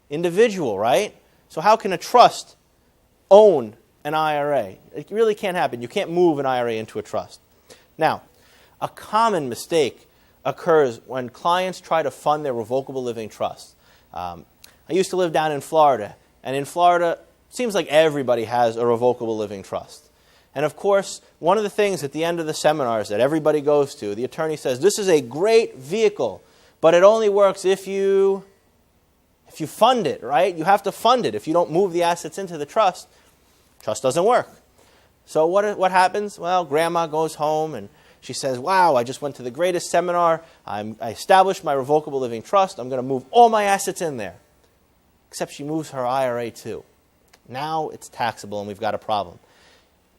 Individual, right? So how can a trust own an IRA? It really can't happen. You can't move an IRA into a trust. Now, a common mistake occurs when clients try to fund their revocable living trust. I used to live down in Florida, and in Florida, it seems like everybody has a revocable living trust. And of course, one of the things at the end of the seminars that everybody goes to, the attorney says, this is a great vehicle, but it only works if you fund it, right? You have to fund it. If you don't move the assets into the trust doesn't work. So what happens? Well, grandma goes home and she says, wow, I just went to the greatest seminar. I established my revocable living trust. I'm going to move all my assets in there. Except she moves her IRA too. Now it's taxable and we've got a problem.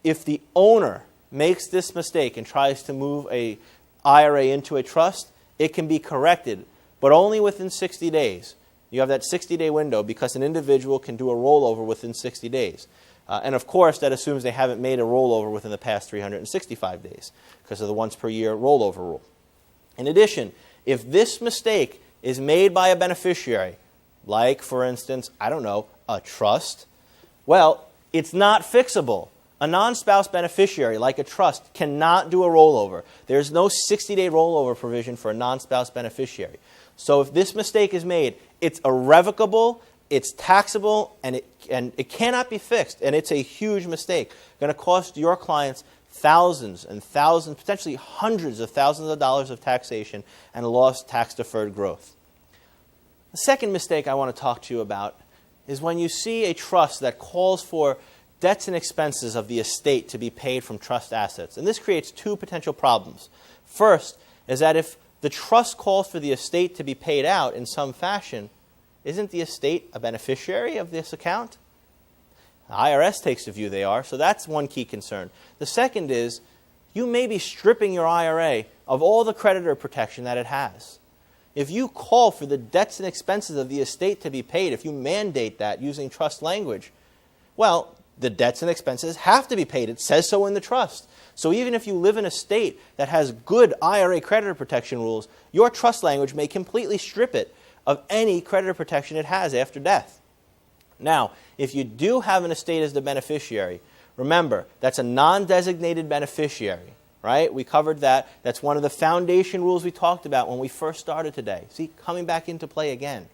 If the owner makes this mistake and tries to move an IRA into a trust, it can be corrected, but only within 60 days. You have that 60-day window because an individual can do a rollover within 60 days. And of course, that assumes they haven't made a rollover within the past 365 days because of the once per year rollover rule. In addition, if this mistake is made by a beneficiary, like, for instance, I don't know, a trust, well, it's not fixable. A non-spouse beneficiary, like a trust, cannot do a rollover. There's no 60-day rollover provision for a non-spouse beneficiary. So if this mistake is made, it's irrevocable, it's taxable, and it cannot be fixed. And it's a huge mistake. Going to cost your clients thousands and thousands, potentially hundreds of thousands of dollars of taxation and lost tax-deferred growth. The second mistake I want to talk to you about is when you see a trust that calls for debts and expenses of the estate to be paid from trust assets. And this creates two potential problems. First is that if the trust calls for the estate to be paid out in some fashion, isn't the estate a beneficiary of this account? The IRS takes the view they are, so that's one key concern. The second is you may be stripping your IRA of all the creditor protection that it has. If you call for the debts and expenses of the estate to be paid, if you mandate that using trust language, well, the debts and expenses have to be paid. It says so in the trust. So even if you live in a state that has good IRA creditor protection rules, your trust language may completely strip it of any creditor protection it has after death. Now, if you do have an estate as the beneficiary, remember, that's a non-designated beneficiary, right? We covered that. That's one of the foundation rules we talked about when we first started today. See, coming back into play again.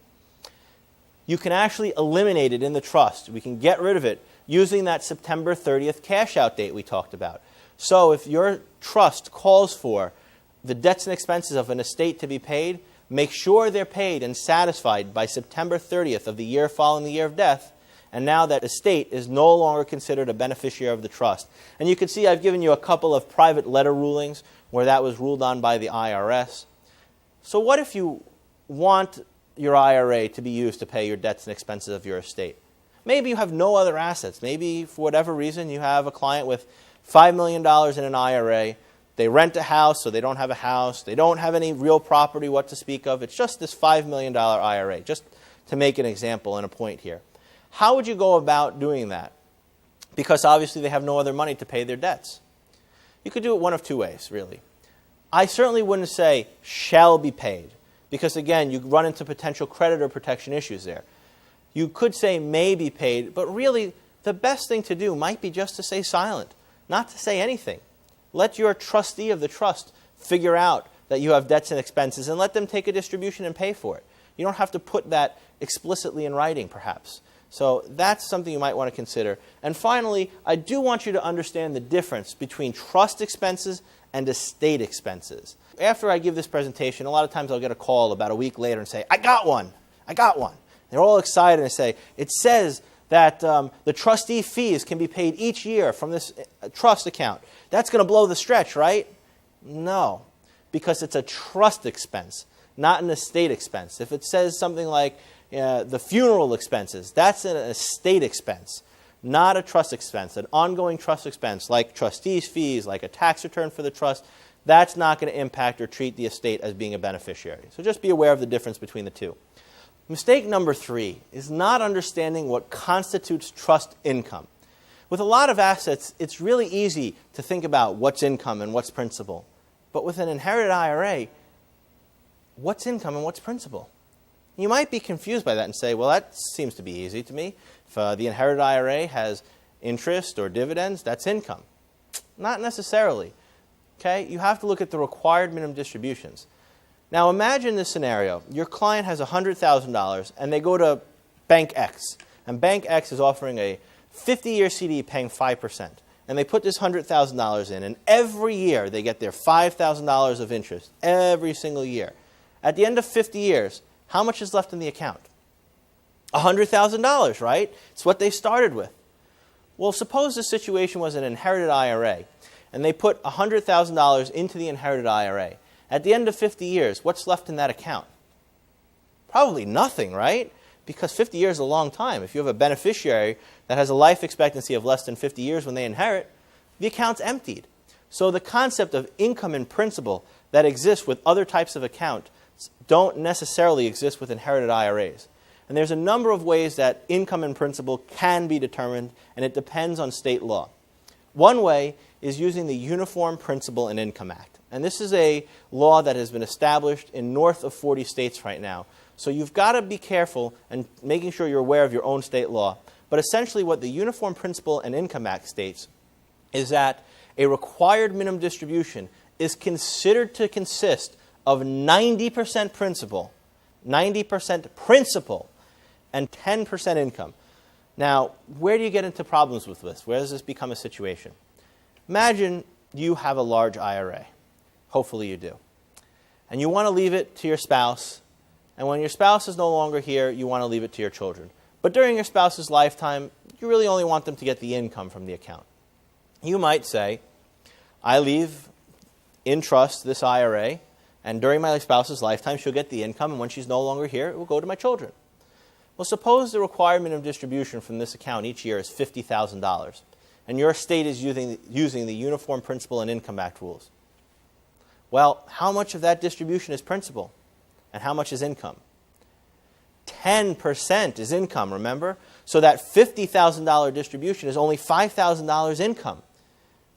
You can actually eliminate it in the trust. We can get rid of it using that September 30th cash out date we talked about. So if your trust calls for the debts and expenses of an estate to be paid, make sure they're paid and satisfied by September 30th of the year following the year of death, and now that estate is no longer considered a beneficiary of the trust. And you can see I've given you a couple of private letter rulings where that was ruled on by the IRS. So what if you want your IRA to be used to pay your debts and expenses of your estate? Maybe you have no other assets. Maybe for whatever reason you have a client with $5 million in an IRA. They rent a house, so they don't have a house. They don't have any real property what to speak of. It's just this $5 million IRA, just to make an example and a point here. How would you go about doing that? Because obviously they have no other money to pay their debts. You could do it one of two ways, really. I certainly wouldn't say shall be paid, because again, you run into potential creditor protection issues there. You could say may be paid, but really the best thing to do might be just to say silent, not to say anything. Let your trustee of the trust figure out that you have debts and expenses and let them take a distribution and pay for it. You don't have to put that explicitly in writing, perhaps. So that's something you might want to consider. And finally, I do want you to understand the difference between trust expenses and estate expenses. After I give this presentation, a lot of times I'll get a call about a week later and say, I got one. They're all excited and say, it says that the trustee fees can be paid each year from this trust account. That's going to blow the stretch, right? No, because it's a trust expense, not an estate expense. If it says something like the funeral expenses, that's an estate expense, not a trust expense. An ongoing trust expense like trustees' fees, like a tax return for the trust, that's not going to impact or treat the estate as being a beneficiary. So just be aware of the difference between the two. Mistake number 3 is not understanding what constitutes trust income. With a lot of assets, it's really easy to think about what's income and what's principal. But with an inherited IRA, what's income and what's principal? You might be confused by that and say, well, that seems to be easy to me. If the inherited IRA has interest or dividends, that's income. Not necessarily. Okay? You have to look at the required minimum distributions. Now imagine this scenario. Your client has $100,000 and they go to Bank X. And Bank X is offering a 50-year CD paying 5%. And they put this $100,000 in, and every year they get their $5,000 of interest, every single year. At the end of 50 years, how much is left in the account? $100,000, right? It's what they started with. Well, suppose the situation was an inherited IRA, and they put $100,000 into the inherited IRA. At the end of 50 years, what's left in that account? Probably nothing, right? Because 50 years is a long time. If you have a beneficiary that has a life expectancy of less than 50 years when they inherit, the account's emptied. So the concept of income and principal that exists with other types of accounts don't necessarily exist with inherited IRAs. And there's a number of ways that income and principal can be determined, and it depends on state law. One way is using the Uniform Principal and Income Act. And this is a law that has been established in north of 40 states right now. So you've got to be careful and making sure you're aware of your own state law. But essentially what the Uniform Principal and Income Act states is that a required minimum distribution is considered to consist of 90% principal, and 10% income. Now, where do you get into problems with this? Where does this become a situation? Imagine you have a large IRA. Hopefully you do. And you want to leave it to your spouse. And when your spouse is no longer here, you want to leave it to your children. But during your spouse's lifetime, you really only want them to get the income from the account. You might say, I leave in trust this IRA, and during my spouse's lifetime, she'll get the income, and when she's no longer here, it will go to my children. Well, suppose the required minimum distribution from this account each year is $50,000, and your estate is using the Uniform Principal and Income Act rules. Well, how much of that distribution is principal, and how much is income? 10% is income, remember? So that $50,000 distribution is only $5,000 income.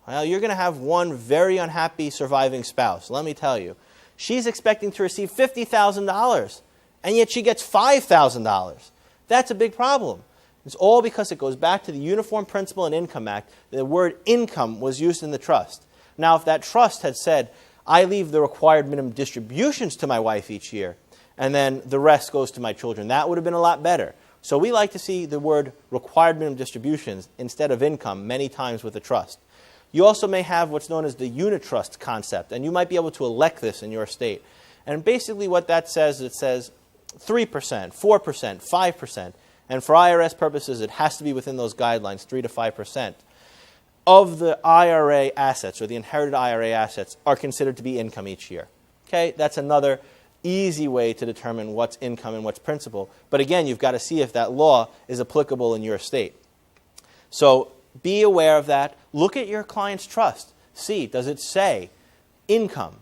Well, you're going to have one very unhappy surviving spouse, let me tell you. She's expecting to receive $50,000, and yet she gets $5,000. That's a big problem. It's all because it goes back to the Uniform Principal and Income Act. The word income was used in the trust. Now, if that trust had said, I leave the required minimum distributions to my wife each year, and then the rest goes to my children, that would have been a lot better. So we like to see the word required minimum distributions instead of income many times with a trust. You also may have what's known as the unit trust concept, and you might be able to elect this in your state. And basically what that says, it says 3%, 4%, 5%, and for IRS purposes, it has to be within those guidelines, 3 to 5%, of the IRA assets, or the inherited IRA assets, are considered to be income each year. Okay, that's another easy way to determine what's income and what's principal. But again, you've got to see if that law is applicable in your state. So be aware of that. Look at your client's trust. See, does it say income,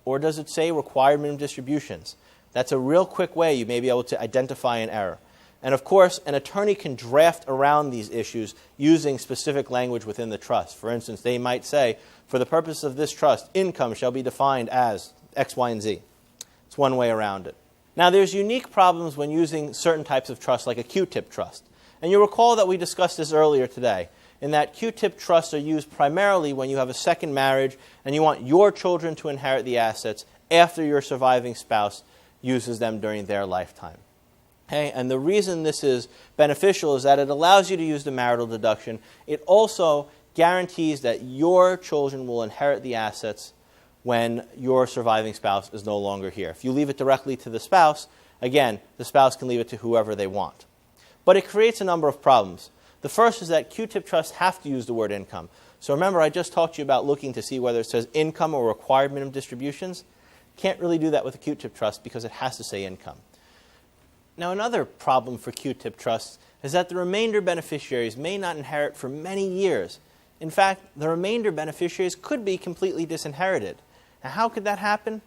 or does it say required minimum distributions? That's a real quick way you may be able to identify an error. And of course, an attorney can draft around these issues using specific language within the trust. For instance, they might say, for the purpose of this trust, income shall be defined as X, Y, and Z. It's one way around it. Now, there's unique problems when using certain types of trusts, like a Q-tip trust. And you recall that we discussed this earlier today, in that Q-tip trusts are used primarily when you have a second marriage and you want your children to inherit the assets after your surviving spouse uses them during their lifetime. Okay? And the reason this is beneficial is that it allows you to use the marital deduction. It also guarantees that your children will inherit the assets when your surviving spouse is no longer here. If you leave it directly to the spouse, again, the spouse can leave it to whoever they want. But it creates a number of problems. The first is that Q-tip trusts have to use the word income. So remember, I just talked to you about looking to see whether it says income or required minimum distributions. Can't really do that with a Q-tip trust because it has to say income. Now, another problem for Q-tip trusts is that the remainder beneficiaries may not inherit for many years. In fact, the remainder beneficiaries could be completely disinherited. Now, how could that happen?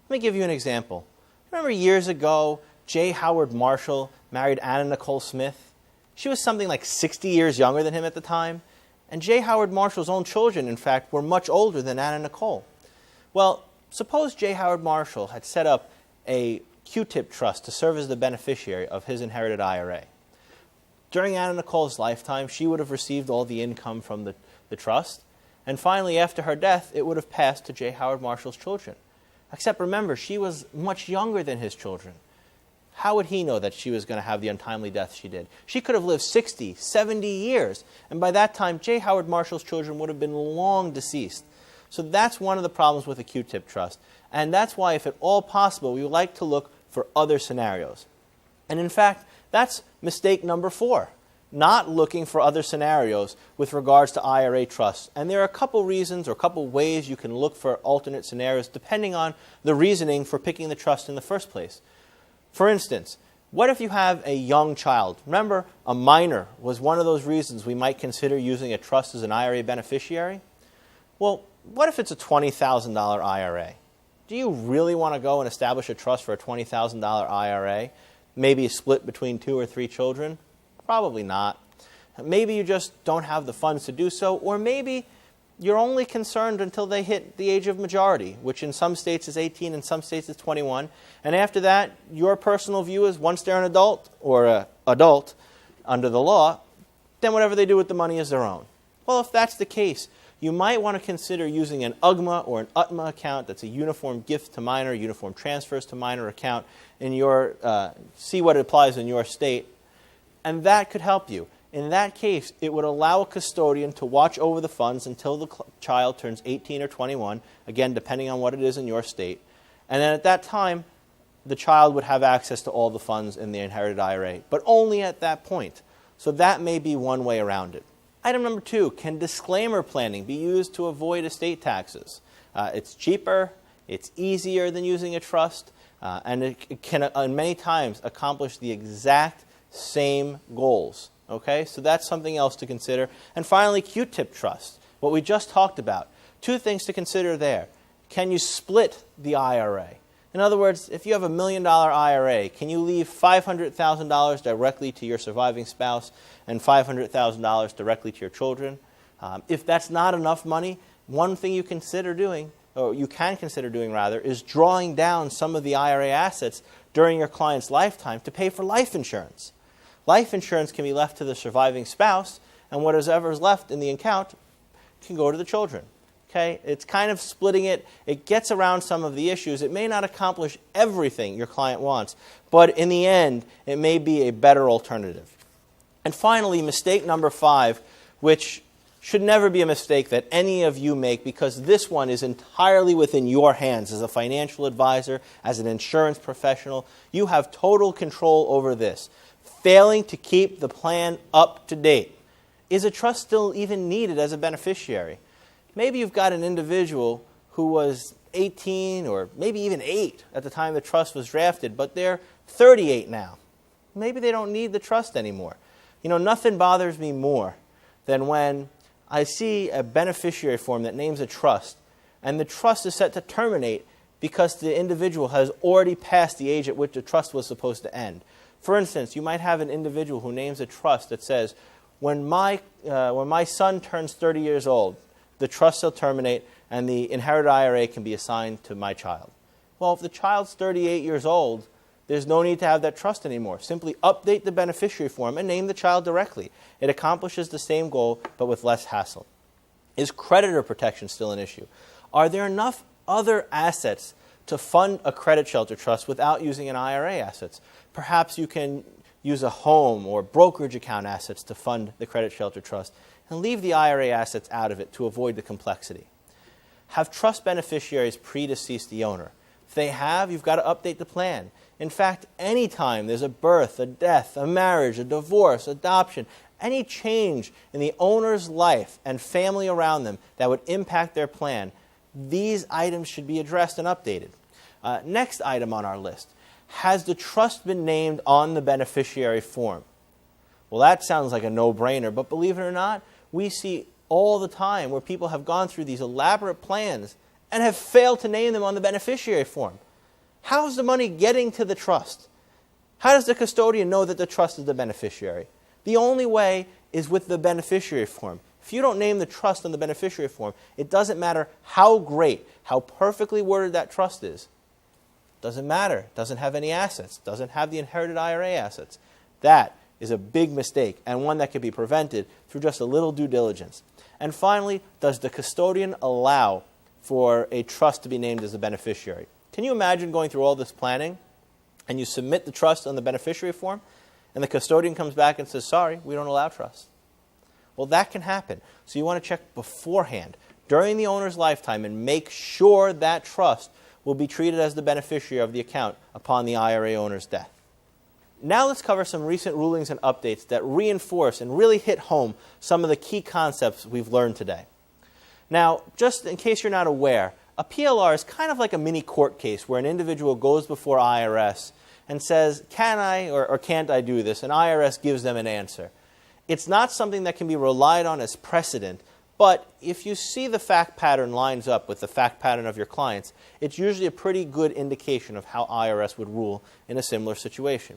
Let me give you an example. Remember years ago, J. Howard Marshall married Anna Nicole Smith? She was something like 60 years younger than him at the time. And J. Howard Marshall's own children, in fact, were much older than Anna Nicole. Well, suppose J. Howard Marshall had set up a Q-tip trust to serve as the beneficiary of his inherited IRA. During Anna Nicole's lifetime, she would have received all the income from the trust, and finally, after her death, it would have passed to J. Howard Marshall's children. Except remember, she was much younger than his children. How would he know that she was going to have the untimely death she did? She could have lived 60, 70 years, and by that time, J. Howard Marshall's children would have been long deceased. So that's one of the problems with a Q-tip trust, and that's why, if at all possible, we would like to look for other scenarios. And in fact, that's mistake number 4. Not looking for other scenarios with regards to IRA trusts. And there are a couple reasons or a couple ways you can look for alternate scenarios depending on the reasoning for picking the trust in the first place. For instance, what if you have a young child? Remember, a minor was one of those reasons we might consider using a trust as an IRA beneficiary. Well, what if it's a $20,000 IRA? Do you really want to go and establish a trust for a $20,000 IRA? Maybe split between 2 or 3 children? Probably not. Maybe you just don't have the funds to do so, or maybe you're only concerned until they hit the age of majority, which in some states is 18, in some states is 21. And after that, your personal view is once they're an adult, or an adult under the law, then whatever they do with the money is their own. Well, if that's the case, you might want to consider using an UGMA or an UTMA account. That's a Uniform Gift to Minor, Uniform Transfers to Minor account. In your, see what applies in your state. And that could help you. In that case, it would allow a custodian to watch over the funds until the child turns 18 or 21, again, depending on what it is in your state. And then at that time, the child would have access to all the funds in the inherited IRA, but only at that point. So that may be one way around it. Item number 2, can disclaimer planning be used to avoid estate taxes? It's cheaper, it's easier than using a trust, and it can many times accomplish the exact same goals. Okay, so that's something else to consider. And finally, Q-tip trust, what we just talked about. 2 things to consider there. Can you split the IRA? In other words, if you have $1 million IRA, can you leave $500,000 directly to your surviving spouse and $500,000 directly to your children? If that's not enough money, one thing you consider doing, or you can consider doing rather, is drawing down some of the IRA assets during your client's lifetime to pay for life insurance. Life insurance can be left to the surviving spouse, and whatever is left in the account can go to the children. Okay? It's kind of splitting it. It gets around some of the issues. It may not accomplish everything your client wants, but in the end, it may be a better alternative. And finally, mistake number 5, which should never be a mistake that any of you make, because this one is entirely within your hands as a financial advisor, as an insurance professional. You have total control over this. Failing to keep the plan up to date. Is a trust still even needed as a beneficiary? Maybe you've got an individual who was 18 or maybe even 8 at the time the trust was drafted, but they're 38 now. Maybe they don't need the trust anymore. You know, nothing bothers me more than when I see a beneficiary form that names a trust, and the trust is set to terminate because the individual has already passed the age at which the trust was supposed to end. For instance, you might have an individual who names a trust that says, when my son turns 30 years old, the trust shall terminate and the inherited IRA can be assigned to my child. Well, if the child's 38 years old, there's no need to have that trust anymore. Simply update the beneficiary form and name the child directly. It accomplishes the same goal, but with less hassle. Is creditor protection still an issue? Are there enough other assets to fund a credit shelter trust without using an IRA assets? Perhaps you can use a home or brokerage account assets to fund the credit shelter trust and leave the IRA assets out of it to avoid the complexity. Have trust beneficiaries predeceased the owner? If they have, you've got to update the plan. In fact, anytime there's a birth, a death, a marriage, a divorce, adoption, any change in the owner's life and family around them that would impact their plan, these items should be addressed and updated. Next item on our list. Has the trust been named on the beneficiary form? Well, that sounds like a no-brainer, but believe it or not, we see all the time where people have gone through these elaborate plans and have failed to name them on the beneficiary form. How is the money getting to the trust? How does the custodian know that the trust is the beneficiary? The only way is with the beneficiary form. If you don't name the trust on the beneficiary form, it doesn't matter how great, how perfectly worded that trust is. Doesn't matter. Doesn't have any assets. Doesn't have the inherited IRA assets. That is a big mistake, and one that can be prevented through just a little due diligence. And finally, does the custodian allow for a trust to be named as a beneficiary? Can you imagine going through all this planning, and you submit the trust on the beneficiary form, and the custodian comes back and says, sorry, we don't allow trusts? Well, that can happen. So you want to check beforehand, during the owner's lifetime, and make sure that trust will be treated as the beneficiary of the account upon the IRA owner's death. Now let's cover some recent rulings and updates that reinforce and really hit home some of the key concepts we've learned today. Now, just in case you're not aware, a PLR is kind of like a mini court case where an individual goes before IRS and says, can I or can't I do this? And IRS gives them an answer. It's not something that can be relied on as precedent, but if you see the fact pattern lines up with the fact pattern of your clients, it's usually a pretty good indication of how IRS would rule in a similar situation.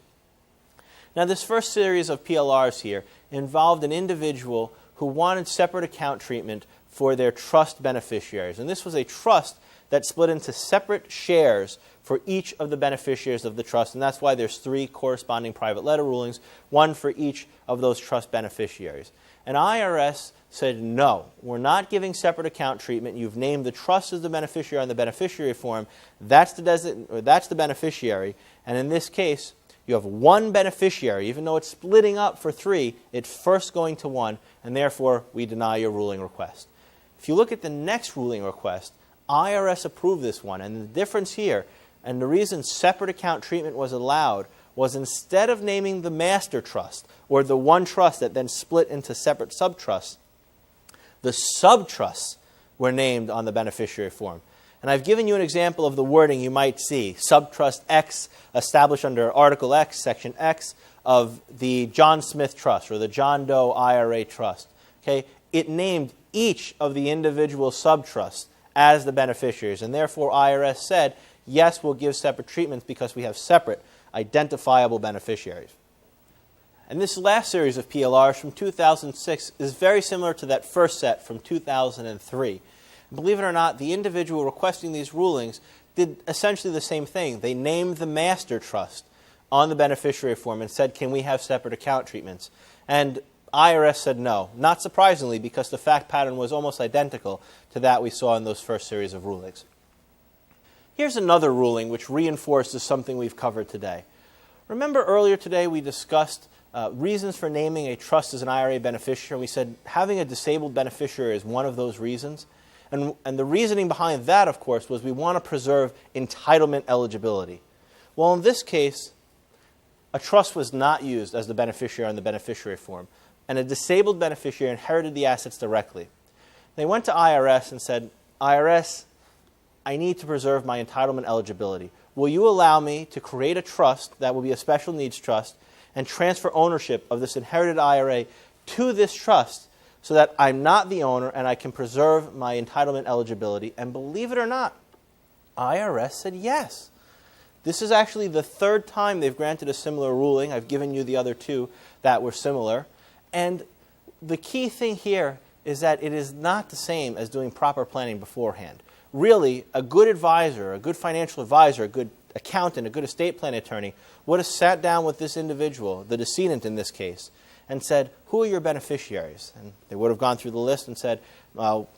Now, this first series of PLRs here involved an individual who wanted separate account treatment for their trust beneficiaries. And this was a trust that split into separate shares for each of the beneficiaries of the trust. And that's why there's 3 corresponding private letter rulings, 1 for each of those trust beneficiaries. And IRS said, no, we're not giving separate account treatment. You've named the trust as the beneficiary on the beneficiary form. That's the beneficiary. And in this case, you have 1 beneficiary. Even though it's splitting up for 3, it's first going to 1, and therefore we deny your ruling request. If you look at the next ruling request, IRS approved this one, and the difference here, and the reason separate account treatment was allowed, was instead of naming the master trust, or the one trust that then split into separate subtrusts, the subtrusts were named on the beneficiary form. And I've given you an example of the wording you might see. Subtrust X, established under Article X, Section X, of the John Smith Trust, or the John Doe IRA Trust. Okay? It named each of the individual subtrusts as the beneficiaries, and therefore IRS said, yes, we'll give separate treatments because we have separate identifiable beneficiaries. And this last series of PLRs from 2006 is very similar to that first set from 2003. Believe it or not, the individual requesting these rulings did essentially the same thing. They named the master trust on the beneficiary form and said, can we have separate account treatments? And IRS said no, not surprisingly, because the fact pattern was almost identical to that we saw in those first series of rulings. Here's another ruling which reinforces something we've covered today. Remember earlier today we discussed reasons for naming a trust as an IRA beneficiary. We said having a disabled beneficiary is one of those reasons. And the reasoning behind that, of course, was we want to preserve entitlement eligibility. Well, in this case, a trust was not used as the beneficiary on the beneficiary form, and a disabled beneficiary inherited the assets directly. They went to IRS and said, IRS, I need to preserve my entitlement eligibility. Will you allow me to create a trust that will be a special needs trust and transfer ownership of this inherited IRA to this trust so that I'm not the owner and I can preserve my entitlement eligibility? And believe it or not, IRS said yes. This is actually the 3rd time they've granted a similar ruling. I've given you the other 2 that were similar. And the key thing here is that it is not the same as doing proper planning beforehand. Really, a good advisor, a good financial advisor, a good accountant, a good estate planning attorney would have sat down with this individual, the decedent in this case, and said, who are your beneficiaries? And they would have gone through the list and said, well,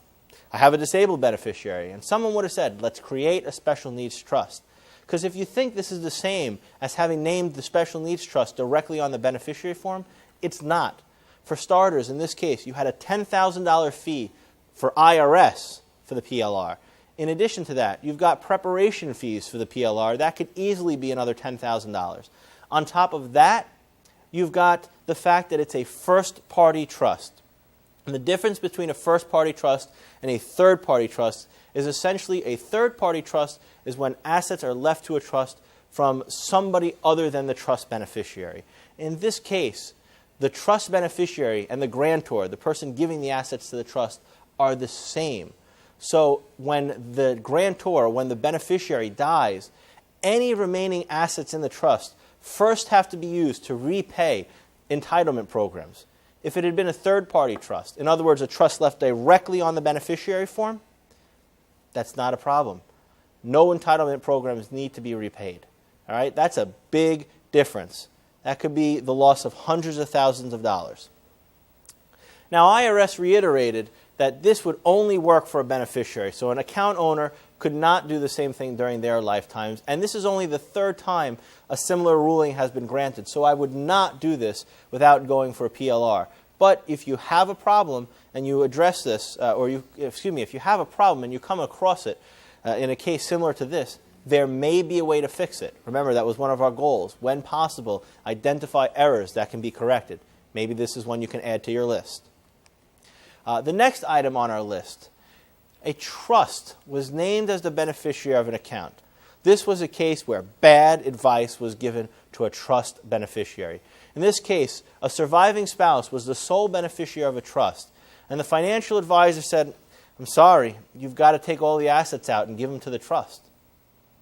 I have a disabled beneficiary. And someone would have said, let's create a special needs trust. Because if you think this is the same as having named the special needs trust directly on the beneficiary form, it's not. For starters, in this case, you had a $10,000 fee for IRS for the PLR. In addition to that, you've got preparation fees for the PLR. That could easily be another $10,000. On top of that, you've got the fact that it's a first-party trust. And the difference between a first-party trust and a third-party trust is essentially a third-party trust is when assets are left to a trust from somebody other than the trust beneficiary. In this case, the trust beneficiary and the grantor, the person giving the assets to the trust, are the same. So when the grantor, when the beneficiary dies, any remaining assets in the trust first have to be used to repay entitlement programs. If it had been a third-party trust, in other words, a trust left directly on the beneficiary form, that's not a problem. no entitlement programs need to be repaid. All right, that's a big difference. That could be the loss of hundreds of thousands of dollars. Now, IRS reiterated that this would only work for a beneficiary. So an account owner could not do the same thing during their lifetimes. And this is only the third time a similar ruling has been granted. So I would not do this without going for a PLR. But if you have a problem and you address this, if you have a problem and you come across it in a case similar to this, there may be a way to fix it. Remember, that was one of our goals. When possible, identify errors that can be corrected. Maybe this is one you can add to your list. The next item on our list, a trust was named as the beneficiary of an account. This was a case where bad advice was given to a trust beneficiary. In this case, a surviving spouse was the sole beneficiary of a trust, and the financial advisor said, "I'm sorry, you've got to take all the assets out and give them to the trust."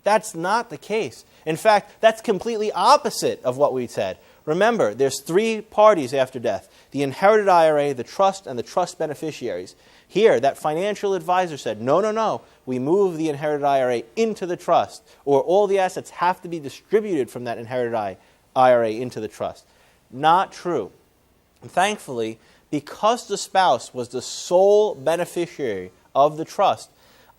That's not the case. In fact, that's completely opposite of what we said. Remember, there's three parties after death: the inherited IRA, the trust, and the trust beneficiaries. Here, that financial advisor said, no, we move the inherited IRA into the trust, or all the assets have to be distributed from that inherited IRA into the trust. Not true. And thankfully, because the spouse was the sole beneficiary of the trust,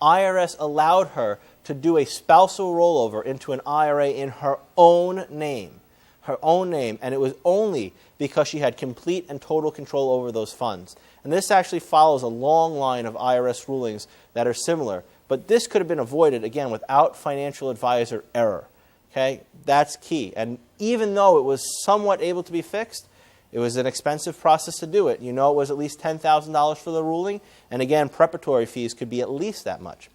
IRS allowed her to do a spousal rollover into an IRA in her own name. And it was only because she had complete and total control over those funds. And this actually follows a long line of IRS rulings that are similar. But this could have been avoided, again, without financial advisor error. Okay? That's key. And even though it was somewhat able to be fixed, it was an expensive process to do it. You know, it was at least $10,000 for the ruling. And again, preparatory fees could be at least that much.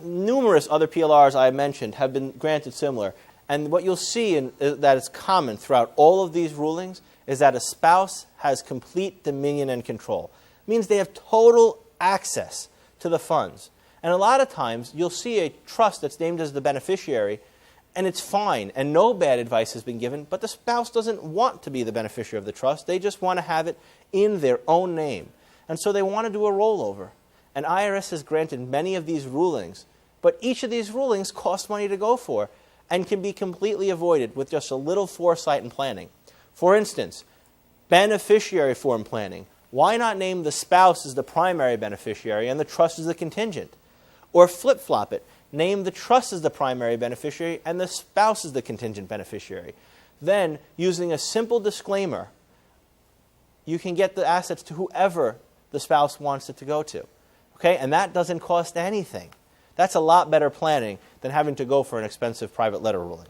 Numerous other PLRs I mentioned have been granted similar. And what you'll see that is common throughout all of these rulings is that a spouse has complete dominion and control. It means they have total access to the funds. And a lot of times, you'll see a trust that's named as the beneficiary, and it's fine, and no bad advice has been given, but the spouse doesn't want to be the beneficiary of the trust. They just want to have it in their own name. And so they want to do a rollover. And IRS has granted many of these rulings, but each of these rulings costs money to go for, and can be completely avoided with just a little foresight and planning. For instance, beneficiary form planning. Why not name the spouse as the primary beneficiary and the trust as the contingent? Or flip-flop it. Name the trust as the primary beneficiary and the spouse as the contingent beneficiary. Then, using a simple disclaimer, you can get the assets to whoever the spouse wants it to go to. Okay? And that doesn't cost anything. That's a lot better planning than having to go for an expensive private letter ruling.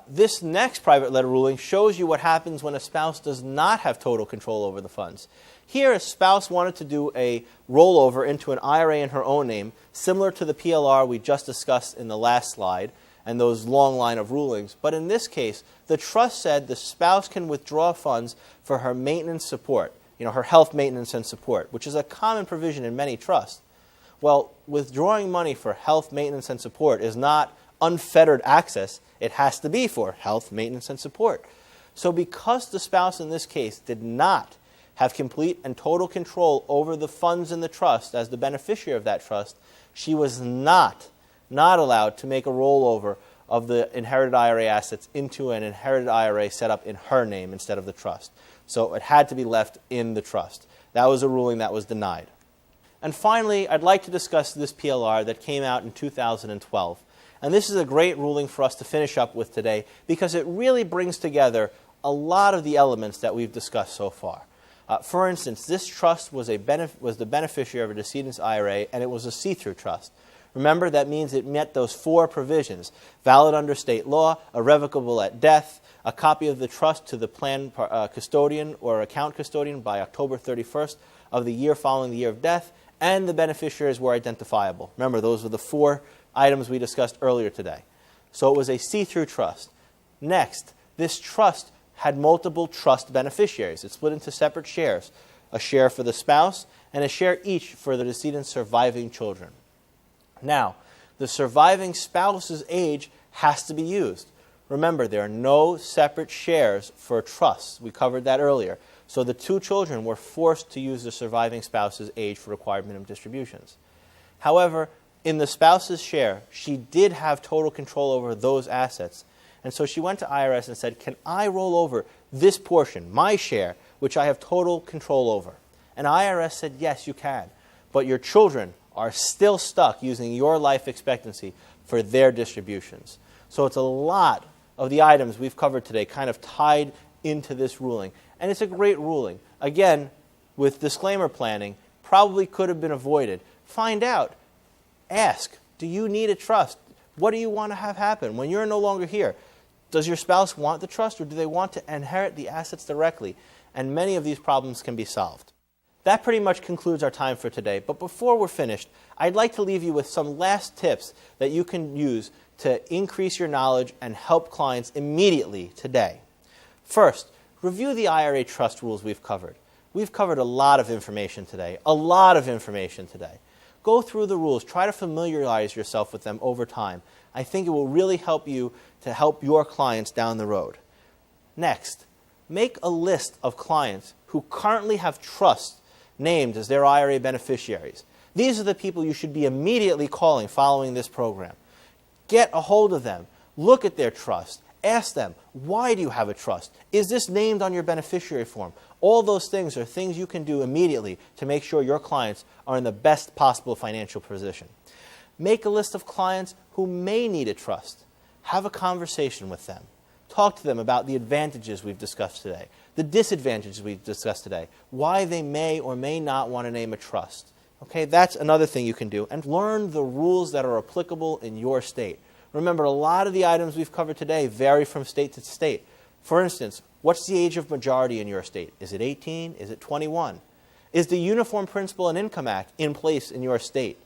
This next private letter ruling shows you what happens when a spouse does not have total control over the funds. Here, a spouse wanted to do a rollover into an IRA in her own name, similar to the PLR we just discussed in the last slide and those long line of rulings. But in this case, the trust said the spouse can withdraw funds for her maintenance support, her health maintenance and support, which is a common provision in many trusts. Well, withdrawing money for health maintenance and support is not unfettered access. It has to be for health maintenance and support. So because the spouse in this case did not have complete and total control over the funds in the trust as the beneficiary of that trust, she was not allowed to make a rollover of the inherited IRA assets into an inherited IRA set up in her name instead of the trust. So it had to be left in the trust. That was a ruling that was denied. And finally, I'd like to discuss this PLR that came out in 2012. And this is a great ruling for us to finish up with today because it really brings together a lot of the elements that we've discussed so far. For instance, this trust was the beneficiary of a decedent's IRA, and it was a see-through trust. Remember, that means it met those four provisions: valid under state law, irrevocable at death, a copy of the trust to the plan custodian or account custodian by October 31st of the year following the year of death, and the beneficiaries were identifiable. Remember, those were the four items we discussed earlier today. So it was a see-through trust. Next, this trust had multiple trust beneficiaries. It split into separate shares, a share for the spouse and a share each for the decedent's surviving children. Now, the surviving spouse's age has to be used. Remember, there are no separate shares for trusts. We covered that earlier. So the two children were forced to use the surviving spouse's age for required minimum distributions. However, in the spouse's share, she did have total control over those assets. And so she went to IRS and said, can I roll over this portion, my share, which I have total control over? And IRS said, yes, you can. But your children are still stuck using your life expectancy for their distributions. So it's a lot of the items we've covered today kind of tied into this ruling. And it's a great ruling. Again, with disclaimer planning, probably could have been avoided. Find out. Ask, do you need a trust? What do you want to have happen when you're no longer here? Does your spouse want the trust, or do they want to inherit the assets directly? And many of these problems can be solved. That pretty much concludes our time for today. But before we're finished, I'd like to leave you with some last tips that you can use to increase your knowledge and help clients immediately today. First, review the IRA trust rules we've covered. We've covered a lot of information today. Go through the rules. Try to familiarize yourself with them over time. I think it will really help you to help your clients down the road. Next, make a list of clients who currently have trusts named as their IRA beneficiaries. These are the people you should be immediately calling following this program. Get a hold of them. Look at their trust. Ask them, why do you have a trust? Is this named on your beneficiary form? All those things are things you can do immediately to make sure your clients are in the best possible financial position. Make a list of clients who may need a trust. Have a conversation with them. Talk to them about the advantages we've discussed today, the disadvantages we've discussed today, why they may or may not want to name a trust. Okay, that's another thing you can do. And learn the rules that are applicable in your state. Remember, a lot of the items we've covered today vary from state to state. For instance, what's the age of majority in your state? Is it 18? Is it 21? Is the Uniform Principal and Income Act in place in your state?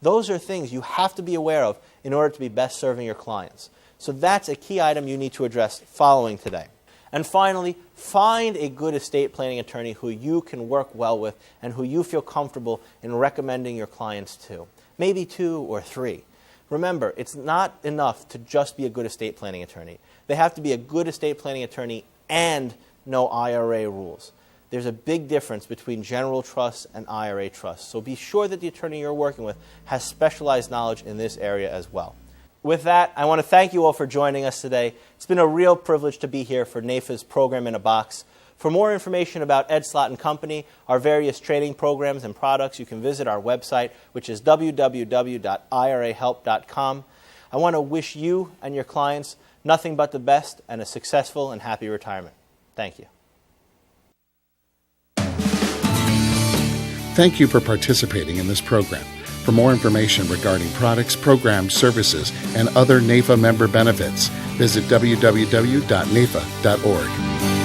Those are things you have to be aware of in order to be best serving your clients. So that's a key item you need to address following today. And finally, find a good estate planning attorney who you can work well with and who you feel comfortable in recommending your clients to. Maybe 2 or 3. Remember, it's not enough to just be a good estate planning attorney. They have to be a good estate planning attorney and know IRA rules. There's a big difference between general trusts and IRA trusts. So be sure that the attorney you're working with has specialized knowledge in this area as well. With that, I want to thank you all for joining us today. It's been a real privilege to be here for NAIFA's Program in a Box. For more information about Ed Slott & Company, our various training programs and products, you can visit our website, which is www.irahelp.com. I want to wish you and your clients nothing but the best and a successful and happy retirement. Thank you. Thank you for participating in this program. For more information regarding products, programs, services, and other NAIFA member benefits, visit www.naifa.org.